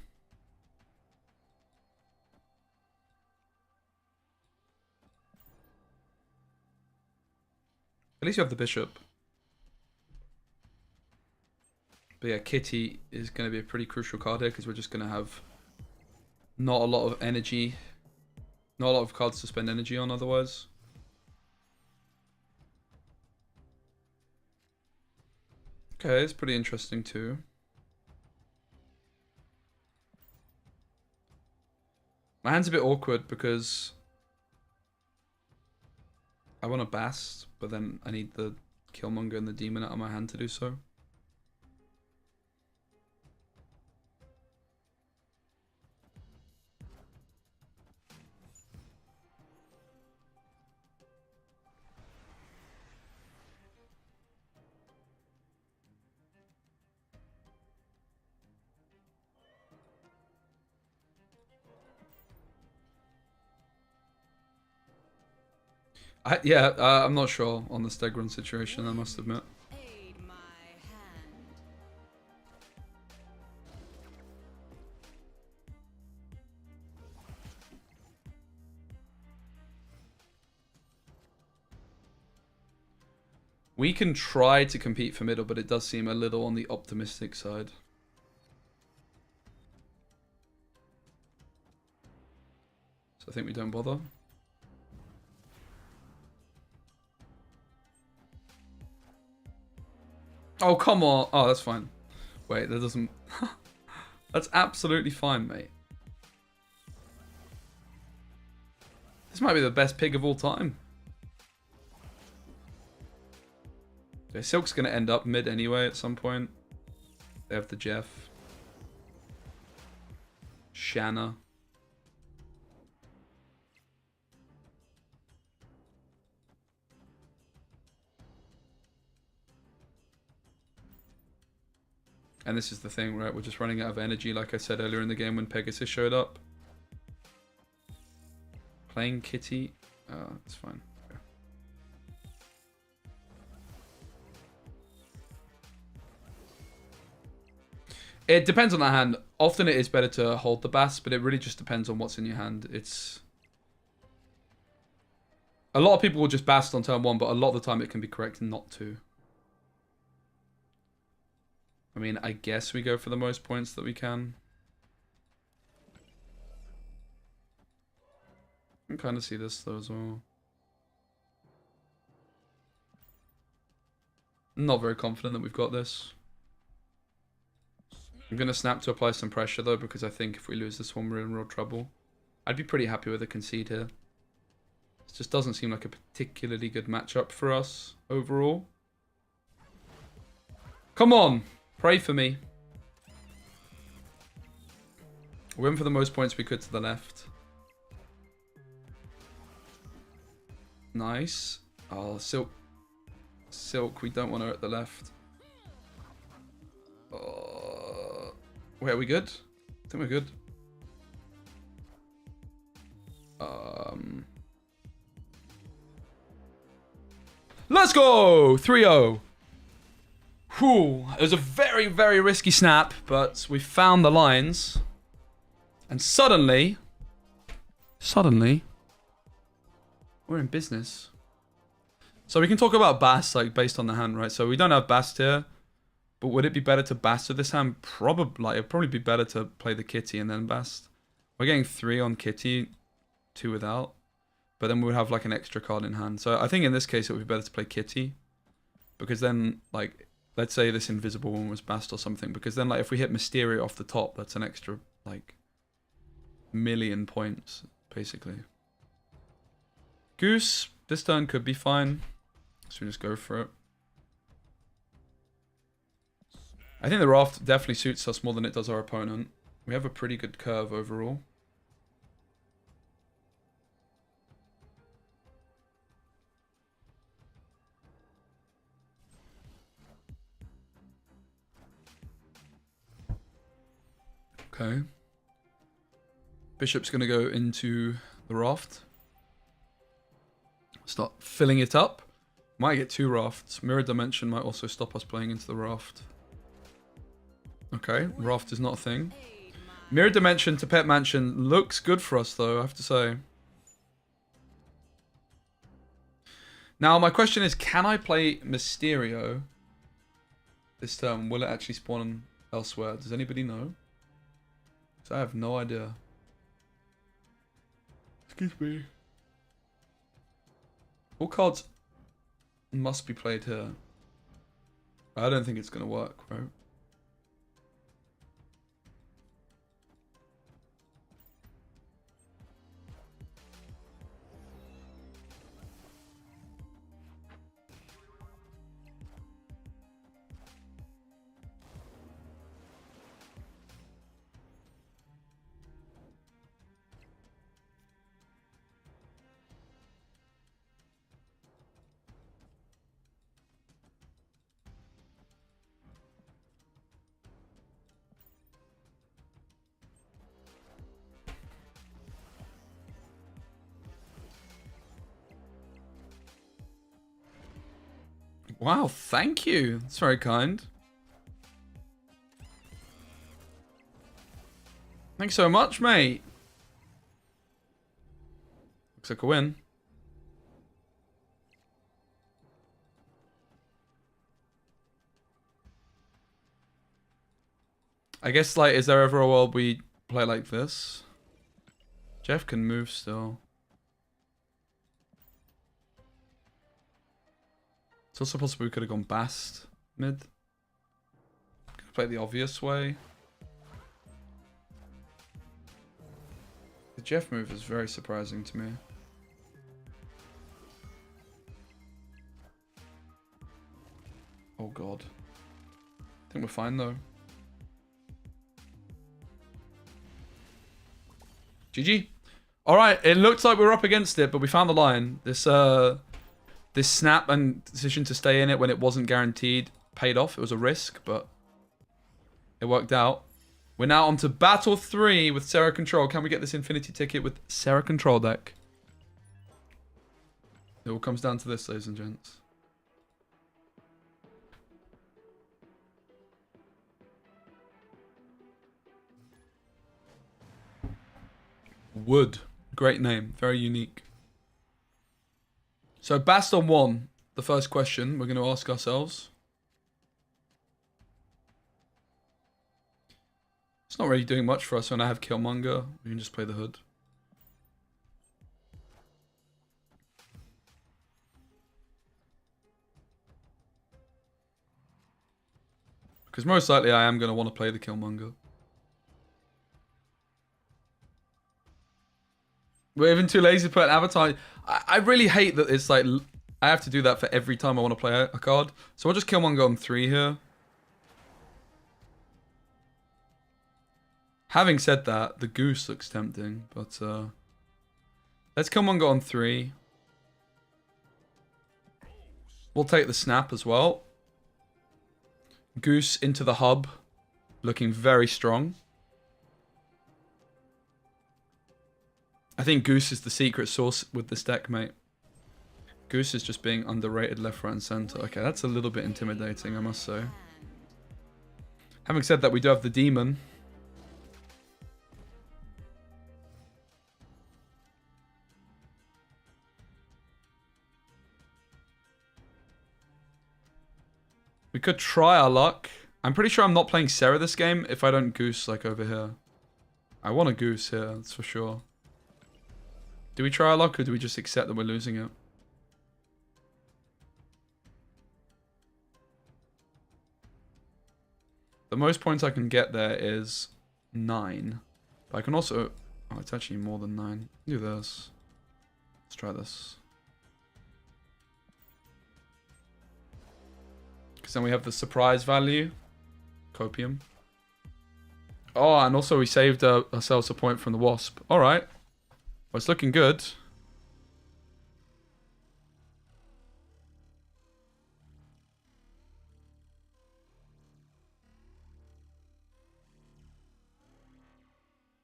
At least you have the bishop. But yeah, Kitty is going to be a pretty crucial card here because we're just going to have not a lot of energy. Not a lot of cards to spend energy on otherwise. Okay, it's pretty interesting too. My hand's a bit awkward because I want a Bast, but then I need the Killmonger and the Demon out of my hand to do so. I'm not sure on the Stegron situation, I must admit. We can try to compete for middle, but it does seem a little on the optimistic side. So I think we don't bother. Oh, come on. Oh, that's fine. Wait, that doesn't... That's absolutely fine, mate. This might be the best pig of all time. Okay, Silk's going to end up mid anyway at some point. They have the Jeff. Shanna. And this is the thing, right? We're just running out of energy, like I said earlier in the game when Pegasus showed up. Playing Kitty. Oh, that's fine. Okay. It depends on the hand. Often it is better to hold the Bass, but it really just depends on what's in your hand. It's... A lot of people will just Bast on turn 1, but a lot of the time it can be correct not to. I mean, I guess we go for the most points that we can. I can kind of see this though as well. Not very confident that we've got this. I'm going to snap to apply some pressure though, because I think if we lose this one, we're in real trouble. I'd be pretty happy with a concede here. This just doesn't seem like a particularly good matchup for us overall. Come on! Pray for me. Win for the most points we could to the left. Nice. Oh, Silk. Silk, we don't want her at the left. Wait, are we good? I think we're good. Let's go! 3-0. Whew. It was a very, very risky snap, but we found the lines. And suddenly, we're in business. So we can talk about Bast, like, based on the hand, right? So we don't have Bast here. But would it be better to Bast with this hand? Probably. Like, it'd probably be better to play the Kitty and then Bast. We're getting 3 on Kitty, 2 without. But then we would have, like, an extra card in hand. So I think in this case it would be better to play Kitty. Because then, like, let's say this invisible one was Bast or something. Because then, like, if we hit Mysterio off the top, that's an extra, like, 1,000,000 points, basically. Goose, this turn could be fine. So we just go for it. I think the Raft definitely suits us more than it does our opponent. We have a pretty good curve overall. Okay. Bishop's going to go into the Raft. Start filling it up. Might get 2 Rafts. Mirror Dimension might also stop us playing into the Raft. Okay, Raft is not a thing. Mirror Dimension to Pet Mansion looks good for us though, I have to say. Now my question is, can I play Mysterio this turn? Will it actually spawn elsewhere? Does anybody know? Because I have no idea. Excuse me. All cards must be played here. I don't think it's going to work, right? Wow, thank you. That's very kind. Thanks so much, mate. Looks like a win. I guess, like, is there ever a world we play like this? Jeff can move still. It's also possible we could have gone Bast mid. Could have played the obvious way. The Jeff move is very surprising to me. Oh god. I think we're fine though. GG. Alright, it looked like we were up against it, but we found the line. This snap and decision to stay in it when it wasn't guaranteed paid off. It was a risk, but it worked out. We're now on to Battle 3 with Sarah Control. Can we get this Infinity ticket with Sarah Control deck? It all comes down to this, ladies and gents. Wood. Great name. Very unique. So, Baston 1. The first question we're going to ask ourselves. It's not really doing much for us when I have Killmonger. We can just play the hood. Because most likely I am going to want to play the Killmonger. We're even too lazy to put an avatar. I really hate that it's like I have to do that for every time I want to play a card. So I'll just Killmonger on 3 here. Having said that, the Goose looks tempting, but let's Killmonger on 3. We'll take the Snap as well. Goose into the hub, looking very strong. I think Goose is the secret sauce with this deck, mate. Goose is just being underrated left, right, and center. Okay, that's a little bit intimidating, I must say. Having said that, we do have the Demon. We could try our luck. I'm pretty sure I'm not playing Sarah this game if I don't Goose like over here. I want a Goose here, that's for sure. Do we try our luck or do we just accept that we're losing it? The most points I can get there is 9. But I can also... Oh, it's actually more than 9. Do this. Let's try this. Because then we have the surprise value. Copium. Oh, and also we saved ourselves a point from the Wasp. Alright. Well, it's looking good.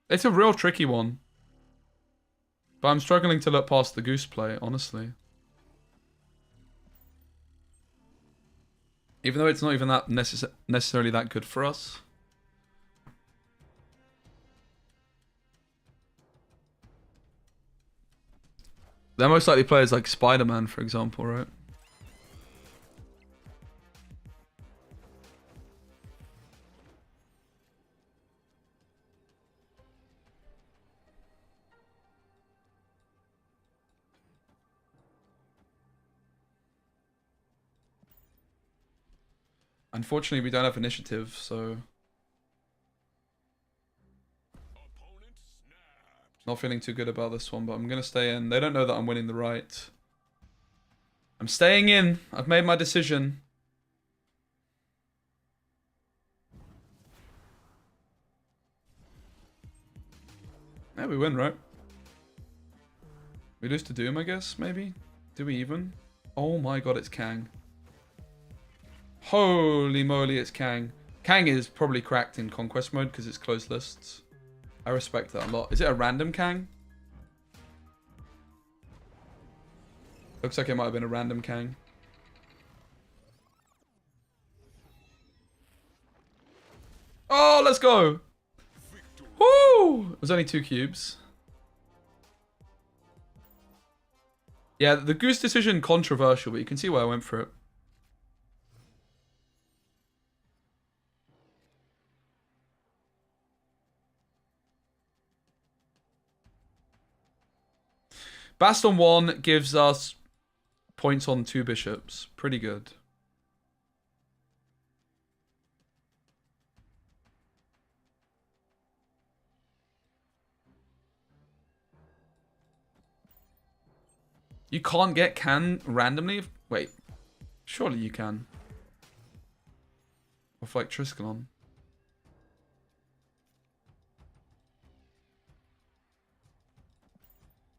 It's a real tricky one. But I'm struggling to look past the Goose play, honestly. Even though it's not even that necessarily that good for us. They're most likely players like Spider-Man, for example, right? Unfortunately, we don't have initiative, so... Not feeling too good about this one, but I'm going to stay in. They don't know that I'm winning the right. I'm staying in. I've made my decision. Yeah, we win, right? We lose to Doom, I guess, maybe? Do we even? Oh my god, it's Kang. Holy moly, it's Kang. Kang is probably cracked in Conquest mode because it's closed lists. I respect that a lot. Is it a random Kang? Looks like it might have been a random Kang. Oh, let's go! Woo! There's only 2 cubes. Yeah, the Goose decision controversial, but you can see why I went for it. Baston 1 gives us points on 2 bishops. Pretty good. You can't get can randomly? Wait. Surely you can. Off like Triskelon.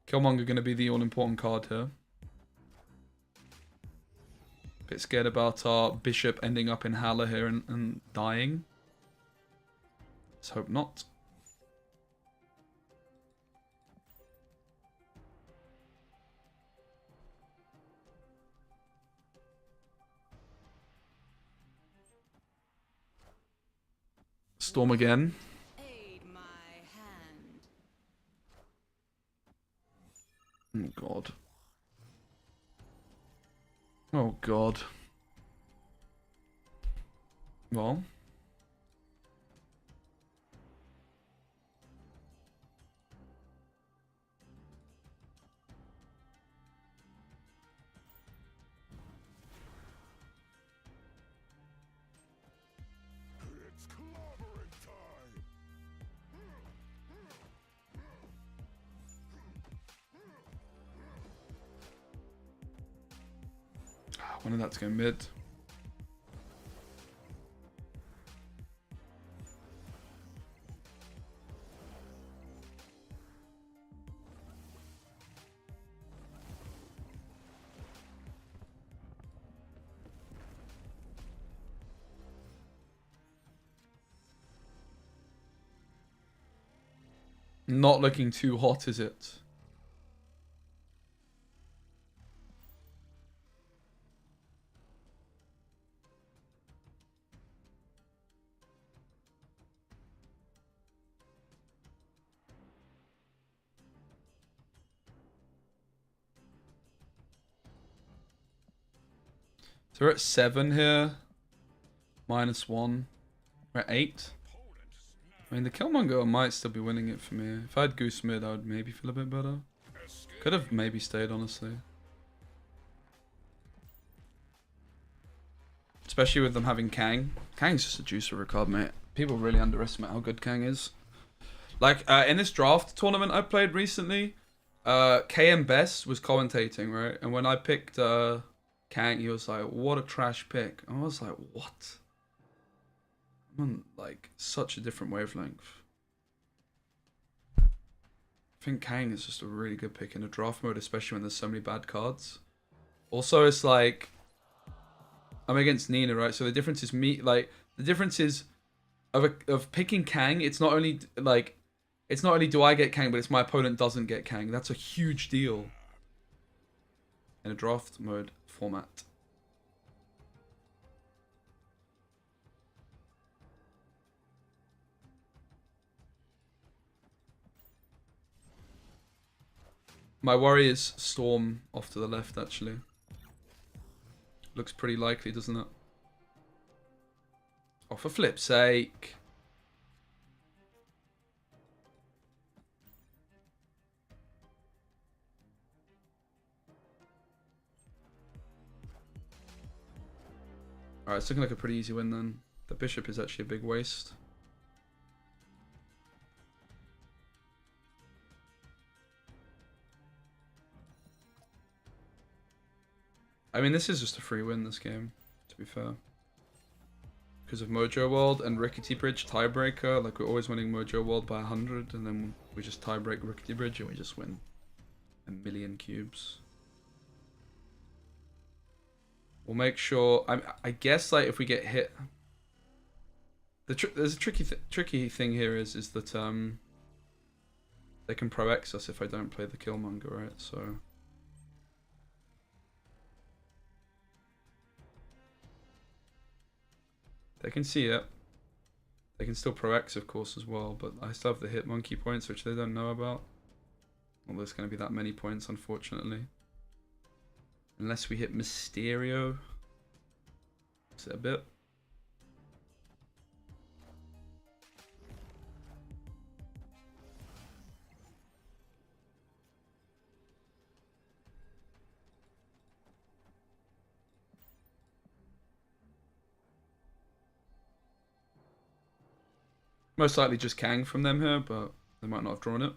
Killmonger gonna be the all-important card here. Bit scared about our bishop ending up in Haller here and dying. Let's hope not. Storm again. Aid my hand. Oh god. Oh god. Well. It's clobbering time. I wanted that to go mid. Not looking too hot, is it? So we're at 7 here. -1. We're at 8. I mean, the Killmonger might still be winning it for me. If I had Goose mid, I would maybe feel a bit better. Could have maybe stayed, honestly. Especially with them having Kang. Kang's just a juicer of a card, mate. People really underestimate how good Kang is. Like, in this draft tournament I played recently, KM Best was commentating, right? And when I picked Kang, he was like, what a trash pick. And I was like, what? I'm on, like, such a different wavelength. I think Kang is just a really good pick in a draft mode, especially when there's so many bad cards. Also, it's like, I'm against Nina, right? So the difference is me, like, the difference is of picking Kang, it's not only, like, it's not only do I get Kang, but it's my opponent doesn't get Kang. That's a huge deal in a draft mode format. My worry is Storm off to the left, actually. Looks pretty likely, doesn't it? Oh, for flip's sake. Alright, it's looking like a pretty easy win then. The bishop is actually a big waste. I mean, this is just a free win, this game, to be fair. Because of Mojo World and Rickety Bridge tiebreaker. Like, we're always winning Mojo World by 100, and then we just tiebreak Rickety Bridge and we just win a million cubes. We'll make sure. I guess, like, if we get hit, there's a tricky thing here is that they can Pro X us if I don't play the Killmonger, right? So they can see it. They can still Pro X, of course, as well, but I still have the hit monkey points, which they don't know about. Well, there's going to be that many points, unfortunately. Unless we hit Mysterio. Is it a bit? Most likely just Kang from them here, but they might not have drawn it.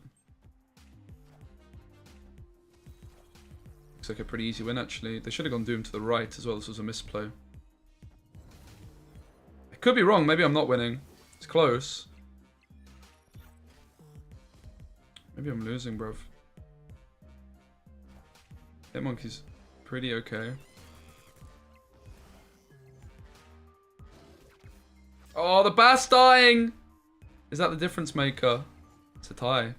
Looks like a pretty easy win, actually. They should have gone Doom to the right as well. This was a misplay. I could be wrong. Maybe I'm not winning. It's close. Maybe I'm losing, bruv. Hitmonkey's pretty okay. Oh, the Bass dying! Is that the difference maker? It's a tie.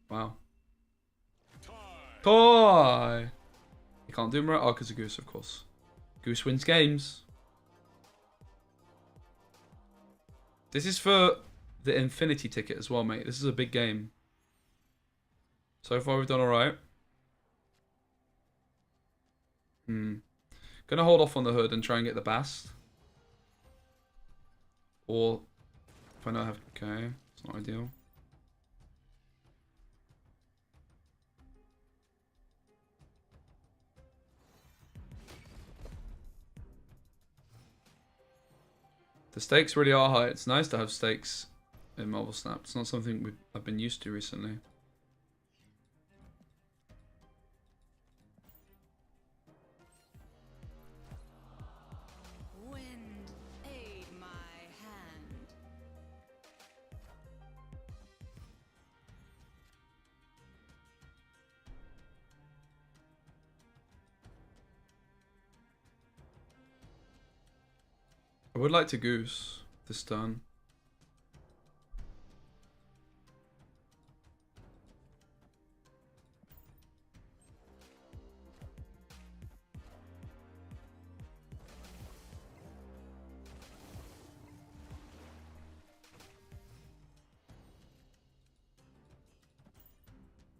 Wow. Tie! You can't do him right? Oh, because of Goose, of course. Goose wins games. This is for the Infinity ticket as well, mate. This is a big game. So far, we've done alright. Gonna hold off on the hood and try and get the Bast. Or if I know I have... Okay, it's not ideal. The stakes really are high. It's nice to have stakes in Marvel Snap. It's not something I've been used to recently. Wind, aid my hand. I would like to Goose this turn.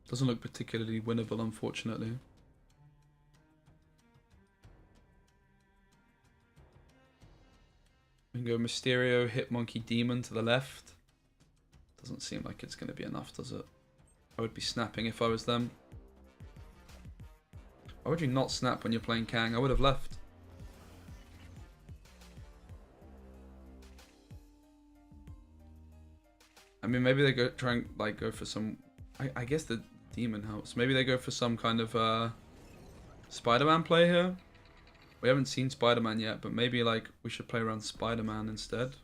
Doesn't look particularly winnable, unfortunately. We can go Mysterio, Hitmonkey, Demon to the left. Doesn't seem like it's going to be enough, does it? I would be snapping if I was them. Why would you not snap when you're playing Kang? I would have left. I mean, maybe they try and like go for some... I guess the Demon helps. Maybe they go for some kind of Spider-Man play here. We haven't seen Spider-Man yet, but maybe like we should play around Spider-Man instead.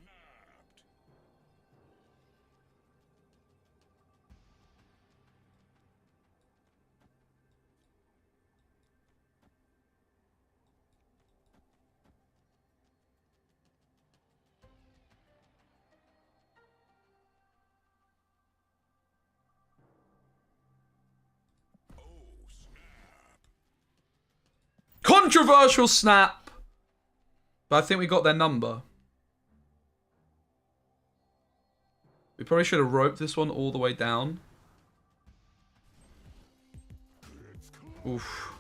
Controversial snap! But I think we got their number. We probably should have roped this one all the way down. Oof.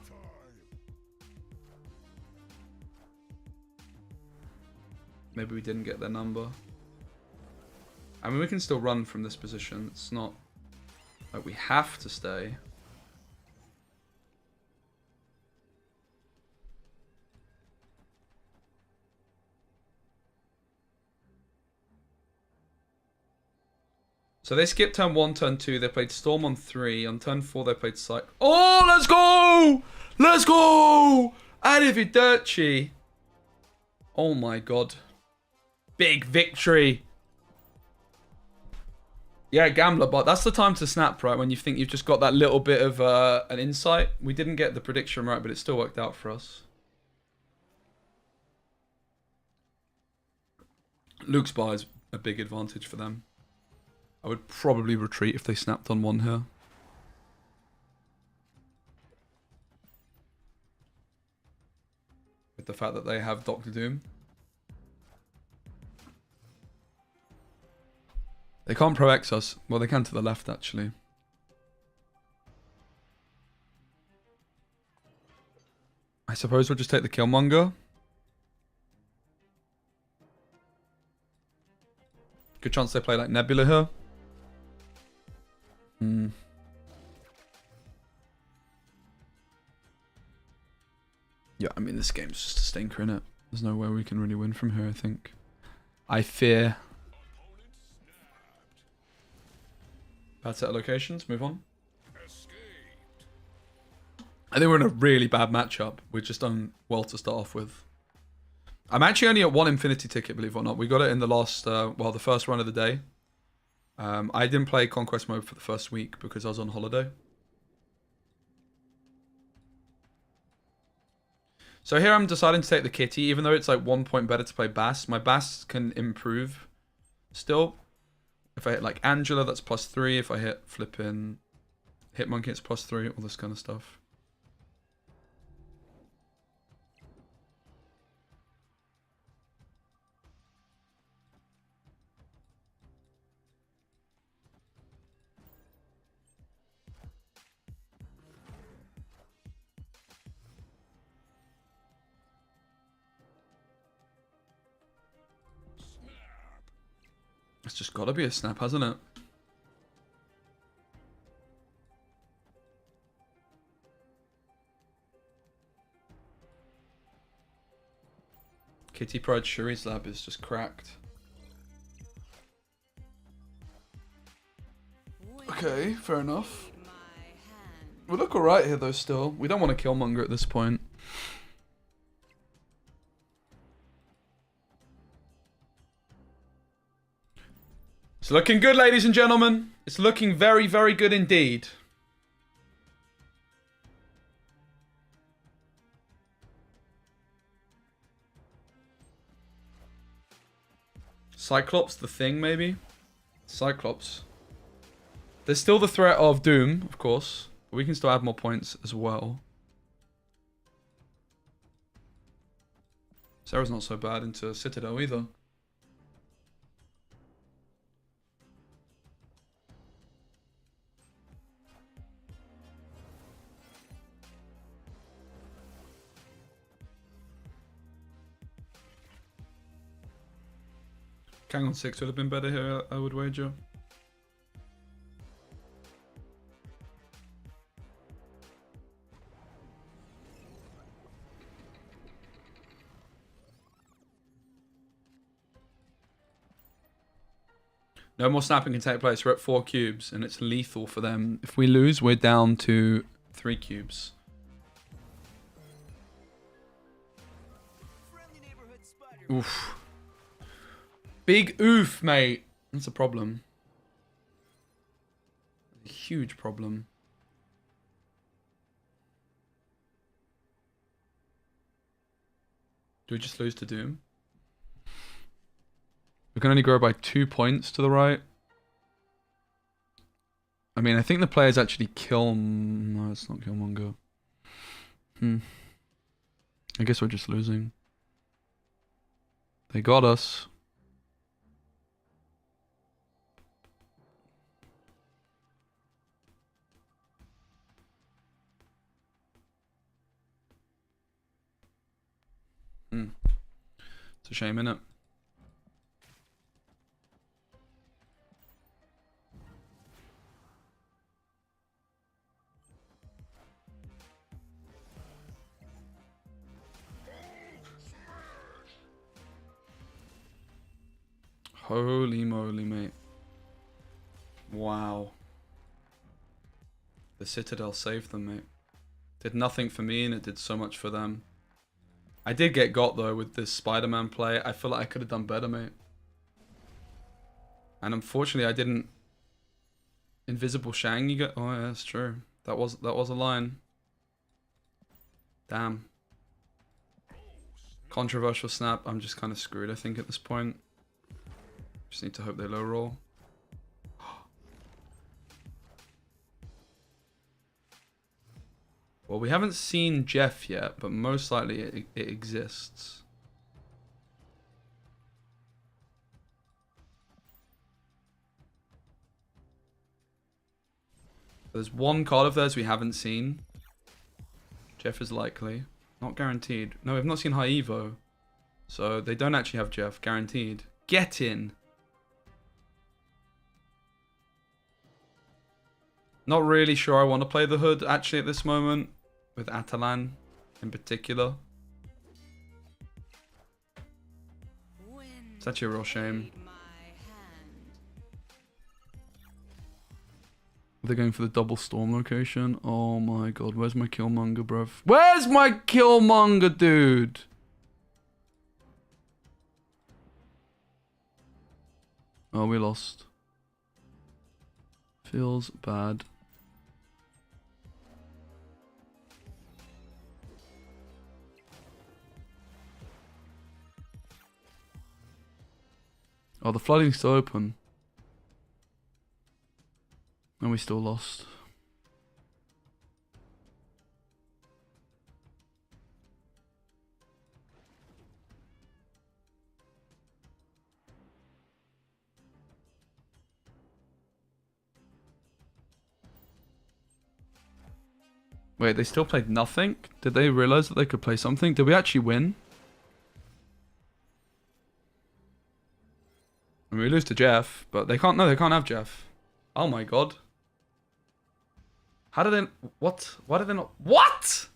Maybe we didn't get their number. I mean, we can still run from this position. It's not like we have to stay. So they skipped turn 1, turn 2. They played Storm on 3. On turn 4, they played Psych. Oh, let's go! Let's go! Undefeated. Oh my god. Big victory. Yeah, Gambler Bot. That's the time to snap, right? When you think you've just got that little bit of an insight. We didn't get the prediction right, but it still worked out for us. Luke's bar is a big advantage for them. I would probably retreat if they snapped on 1 here. With the fact that they have Doctor Doom. They can't Pro X us. Well, they can to the left, actually. I suppose we'll just take the Killmonger. Good chance they play like Nebula here. Yeah, I mean, this game's just a stinker, innit? There's no way we can really win from here, I think. I fear Bad set of locations. Move on. Escaped. I think we're in a really bad matchup. We're just done well to start off with. I'm actually only at 1 infinity ticket, believe it or not. We got it in the last, the first run of the day. I didn't play Conquest mode for the first week because I was on holiday. So here I'm deciding to take the kitty, even though it's like 1 point better to play Bass. My Bass can improve still. If I hit like Angela, that's +3. If I hit flipping Hitmonkey, it's +3. All this kind of stuff. It's just got to be a snap, hasn't it? Kitty Pride Shuri's lab is just cracked. Okay, fair enough. We look alright here though still. We don't want to Killmonger at this point. It's looking good, ladies and gentlemen. It's looking very, very good indeed. Cyclops, the thing, maybe? Cyclops. There's still the threat of Doom, of course. But we can still add more points as well. Sarah's not so bad into Citadel either. Kang on 6 would have been better here, I would wager. No more snapping can take place. We're at 4 cubes, and it's lethal for them. If we lose, we're down to 3 cubes. Oof. Big oof, mate. That's a problem. A huge problem. Do we just lose to Doom? We can only grow by 2 points to the right. I mean, I think the players actually kill... No, it's not Killmonger. I guess we're just losing. They got us. It's a shame, innit? Holy moly, mate. Wow. The Citadel saved them, mate. Did nothing for me and it did so much for them. I did get got though with this Spider-Man play. I feel like I could have done better, mate. And unfortunately I didn't... Invisible Shang you get... Oh yeah, that's true. That was a line. Damn. Controversial snap. I'm just kind of screwed, I think, at this point. Just need to hope they low roll. Well, we haven't seen Jeff yet, but most likely it exists. There's one card of theirs we haven't seen. Jeff is likely. Not guaranteed. No, we've not seen High Evo. So they don't actually have Jeff, guaranteed. Get in! Not really sure I want to play the Hood actually at this moment. With Atalan in particular. It's actually a real shame. They're going for the double storm location. Oh my god, where's my Killmonger, bruv? Where's my Killmonger, dude? Oh, we lost. Feels bad. Oh, the flooding's still open. And we still lost. Wait, they still played nothing? Did they realize that they could play something? Did we actually win? I mean, we lose to Jeff, but they can't. No, they can't have Jeff. Oh my god. How did they... What? Why did they not... What?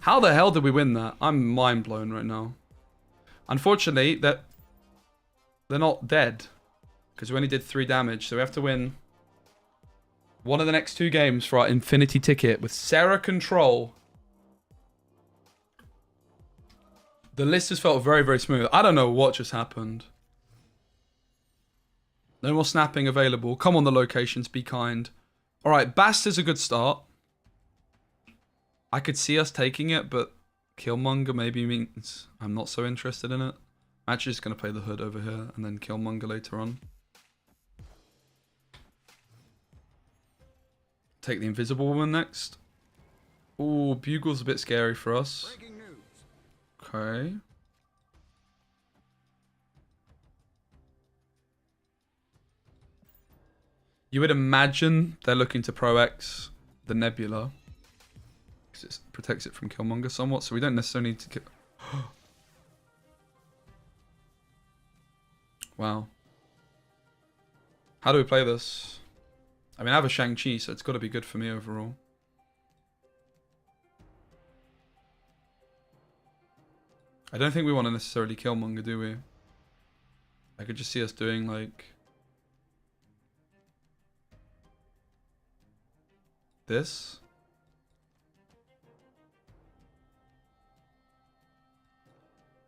How the hell did we win that? I'm mind blown right now. Unfortunately, they're not dead. Because we only did 3 damage, so we have to win one of the next 2 games for our Infinity ticket with Sarah Control. The list has felt very, very smooth. I don't know what just happened. No more snapping available. Come on the locations, be kind. Alright, Bast is a good start. I could see us taking it, but Killmonger maybe means I'm not so interested in it. I'm actually just going to play the Hood over here and then Killmonger later on. Take the Invisible Woman next. Ooh, Bugle's a bit scary for us. Okay. You would imagine they're looking to Pro X the Nebula. Because it protects it from Killmonger somewhat, so we don't necessarily need to kill... Wow. How do we play this? I mean, I have a Shang-Chi, so it's got to be good for me overall. I don't think we want to necessarily Killmonger, do we? I could just see us doing, like... this.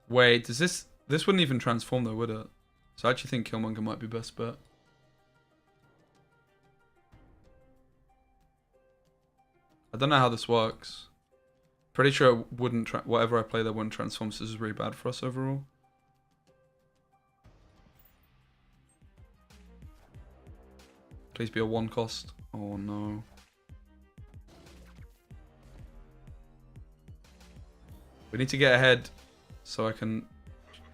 Wait, does this wouldn't even transform though, would it? So I actually think Killmonger might be best bet. I don't know how this works. Pretty sure it wouldn't whatever I play there wouldn't transform, so this is really bad for us overall. Please be a 1 cost. Oh no. We need to get ahead so I can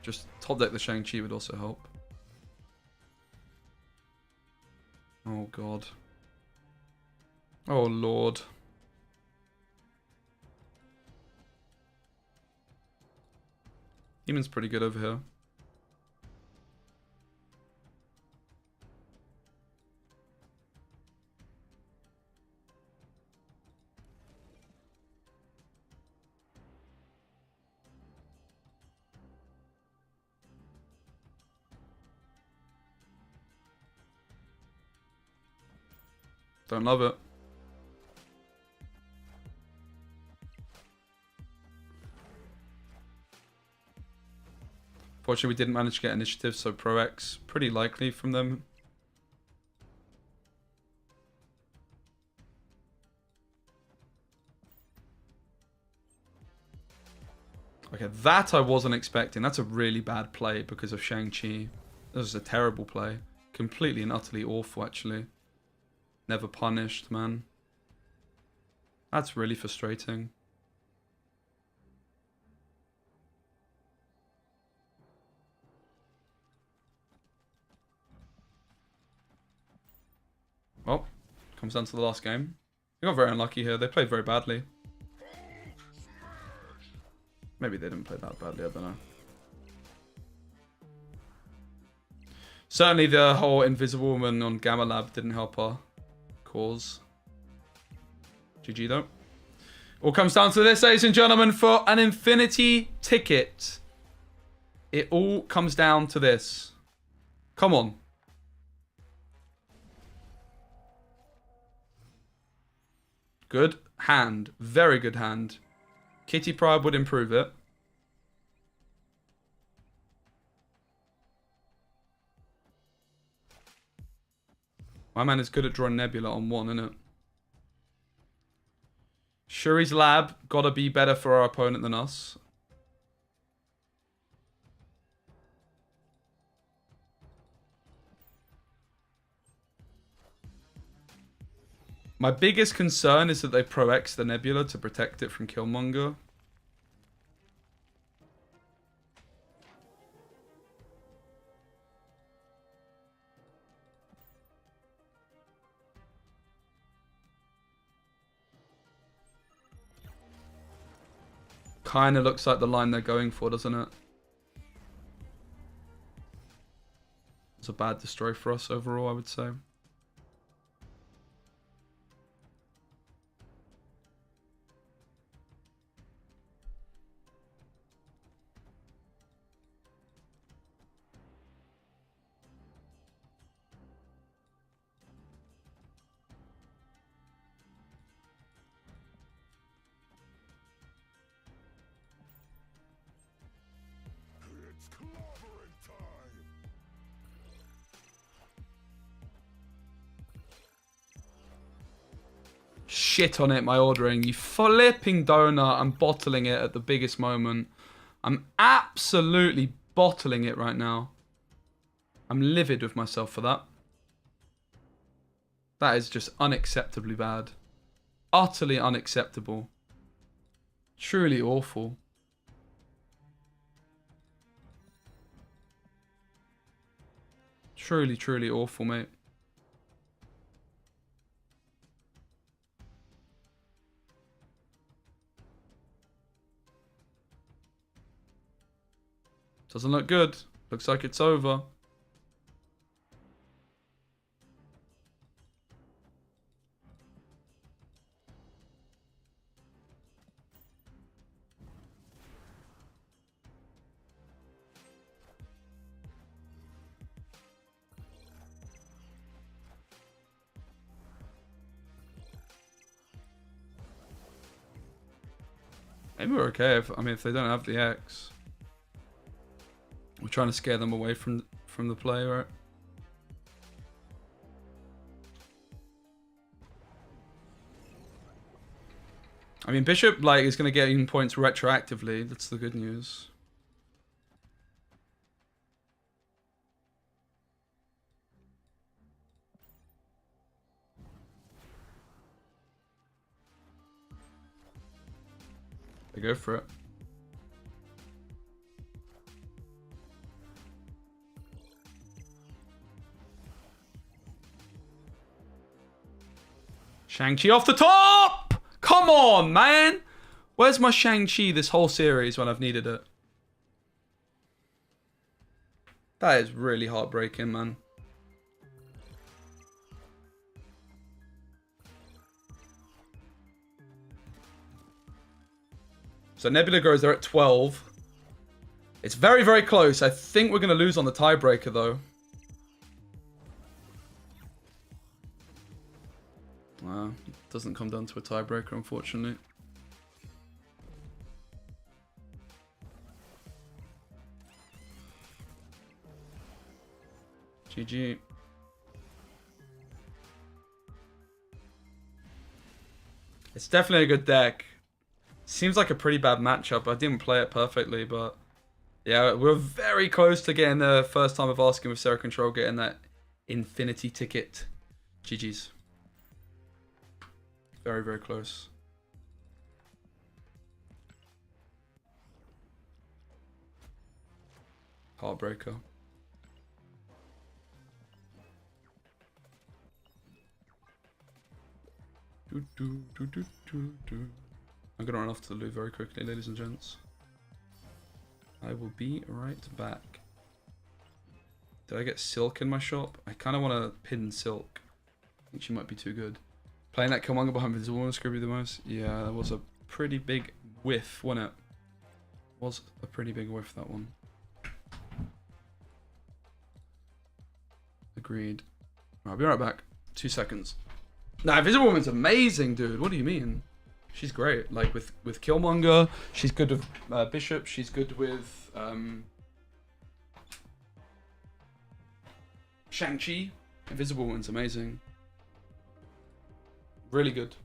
just top deck the Shang-Chi would also help. Oh god. Oh lord. Demon's pretty good over here. Don't love it. Fortunately, we didn't manage to get initiative, so Pro X pretty likely from them. Okay, that I wasn't expecting. That's a really bad play because of Shang-Chi. This is a terrible play. Completely and utterly awful, actually. Never punished, man. That's really frustrating. Well, comes down to the last game. We got very unlucky here. They played very badly. Maybe they didn't play that badly, I don't know. Certainly the whole Invisible Woman on Gamma Lab didn't help our cause. GG though. All comes down to this, ladies and gentlemen, for an Infinity ticket. It all comes down to this. Come on. Good hand. Very good hand. Kitty Pryde would improve it. My man is good at drawing Nebula on one, innit? Shuri's Lab. Gotta be better for our opponent than us. My biggest concern is that they Pro X the Nebula to protect it from Killmonger. Kinda looks like the line they're going for, doesn't it? It's a bad destroy for us overall, I would say. It's clobbering time. Shit on it, my ordering. You flipping donut. I'm bottling it at the biggest moment. I'm absolutely bottling it right now. I'm livid with myself for that. That is just unacceptably bad. Utterly unacceptable. Truly awful. Truly, truly awful, mate. Doesn't look good. Looks like it's over. Maybe we're okay if they don't have the X. We're trying to scare them away from the play, right? I mean, Bishop is going to get even points retroactively. That's the good news. They go for it. Shang-Chi off the top! Come on, man! Where's my Shang-Chi this whole series when I've needed it? That is really heartbreaking, man. So Nebula goes there at 12. It's very, very close. I think we're going to lose on the tiebreaker, though. It doesn't come down to a tiebreaker, unfortunately. GG. It's definitely a good deck. Seems like a pretty bad matchup. I didn't play it perfectly, but yeah, we're very close to getting the first time of asking with Sarah Control, getting that infinity ticket. GG's. Very, very close. Heartbreaker. I'm gonna run off to the loo very quickly, ladies and gents. I will be right back. Did I get Silk in my shop? I kind of want to pin Silk. I think she might be too good. Playing that Killmonger behind Invisible Woman screwed me the most. Yeah, that was a pretty big whiff, wasn't it? Was a pretty big whiff, that one. Agreed. I'll be right back. 2 seconds. Nah, Invisible Woman's amazing, dude. What do you mean? She's great. Like with Killmonger, she's good with Bishop. She's good with Shang-Chi. Invisible Woman's amazing. Really good.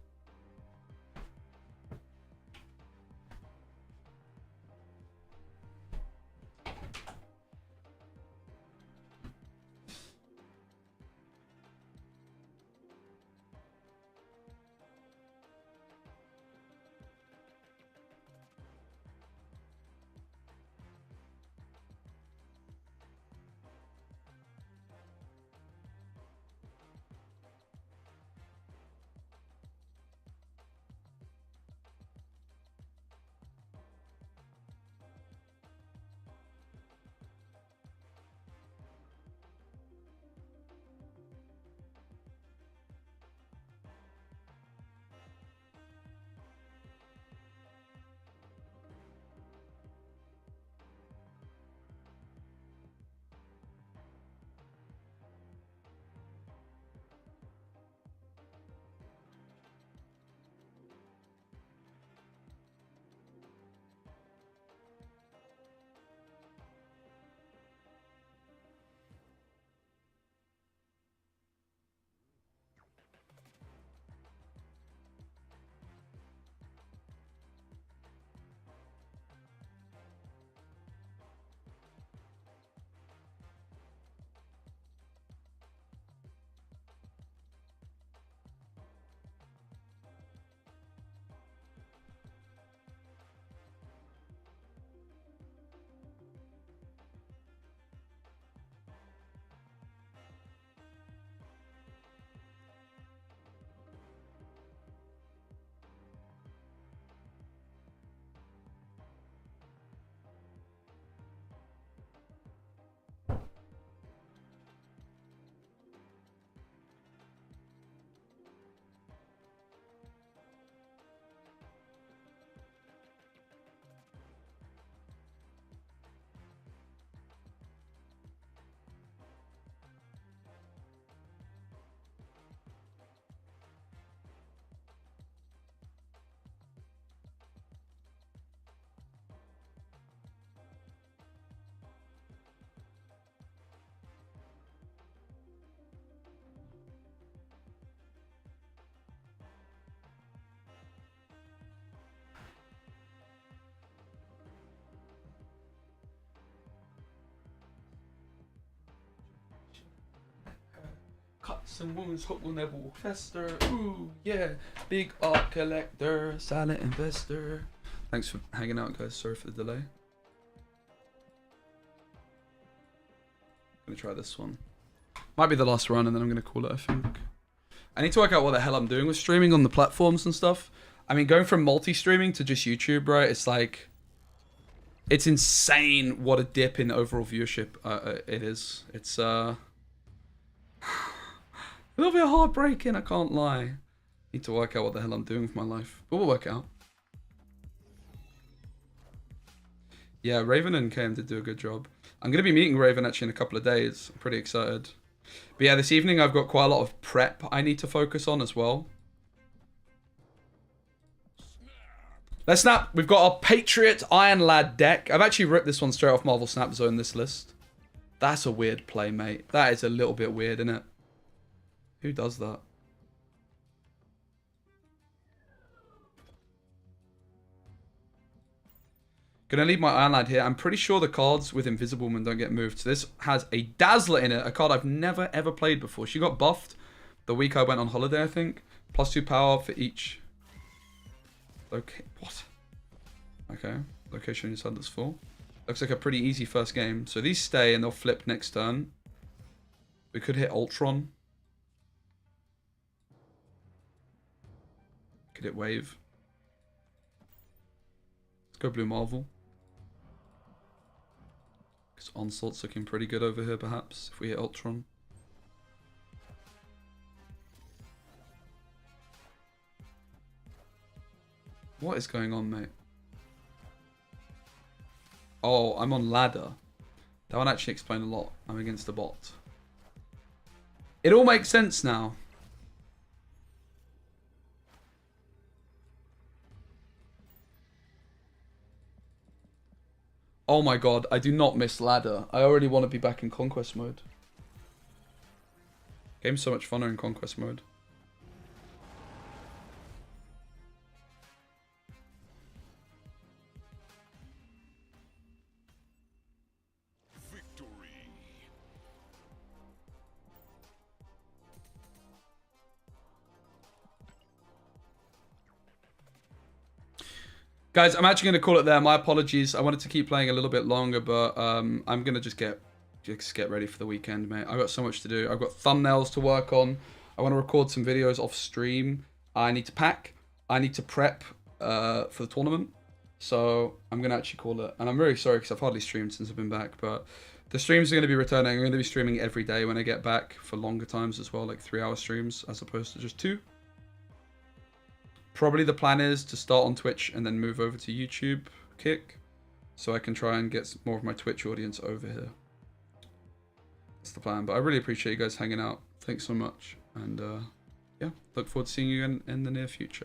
Cuts and wounds, hope will never fester. Ooh, yeah. Big art collector, silent investor. Thanks for hanging out, guys. Sorry for the delay. Gonna try this one. Might be the last run, and then I'm gonna call it, I think. I need to work out what the hell I'm doing with streaming on the platforms and stuff. I mean, going from multi-streaming to just YouTube, right? It's like... It's insane what a dip in overall viewership it is. It's, a little bit heartbreaking, I can't lie. Need to work out what the hell I'm doing with my life. But we'll work out. Yeah, Raven and KM did do a good job. I'm going to be meeting Raven actually in a couple of days. I'm pretty excited. But yeah, this evening I've got quite a lot of prep I need to focus on as well. Let's snap. We've got our Patriot Iron Lad deck. I've actually ripped this one straight off Marvel Snap Zone, this list. That's a weird play, mate. That is a little bit weird, isn't it? Who does that? Gonna leave my Iron Lad here. I'm pretty sure the cards with Invisible Woman don't get moved. So this has a Dazzler in it, a card I've never ever played before. She got buffed the week I went on holiday, I think. +2 power for each. Okay, what? Okay, location inside that's full. Looks like a pretty easy first game. So these stay and they'll flip next turn. We could hit Ultron. Could hit Wave. Let's go Blue Marvel. Because Onslaught's looking pretty good over here, perhaps, if we hit Ultron. What is going on, mate? Oh, I'm on ladder. That would actually explain a lot. I'm against a bot. It all makes sense now. Oh my god, I do not miss ladder. I already want to be back in conquest mode. Game's so much funner in conquest mode. Victory. Guys, I'm actually going to call it there. My apologies. I wanted to keep playing a little bit longer, but I'm going to just get ready for the weekend, mate. I've got so much to do. I've got thumbnails to work on. I want to record some videos off stream. I need to pack. I need to prep for the tournament. So I'm going to actually call it. And I'm really sorry because I've hardly streamed since I've been back. But the streams are going to be returning. I'm going to be streaming every day when I get back for longer times as well, like 3-hour streams as opposed to just 2. Probably the plan is to start on Twitch and then move over to YouTube kick, so I can try and get more of my Twitch audience over here. That's the plan. But I really appreciate you guys hanging out. Thanks so much. And yeah, look forward to seeing you in the near future.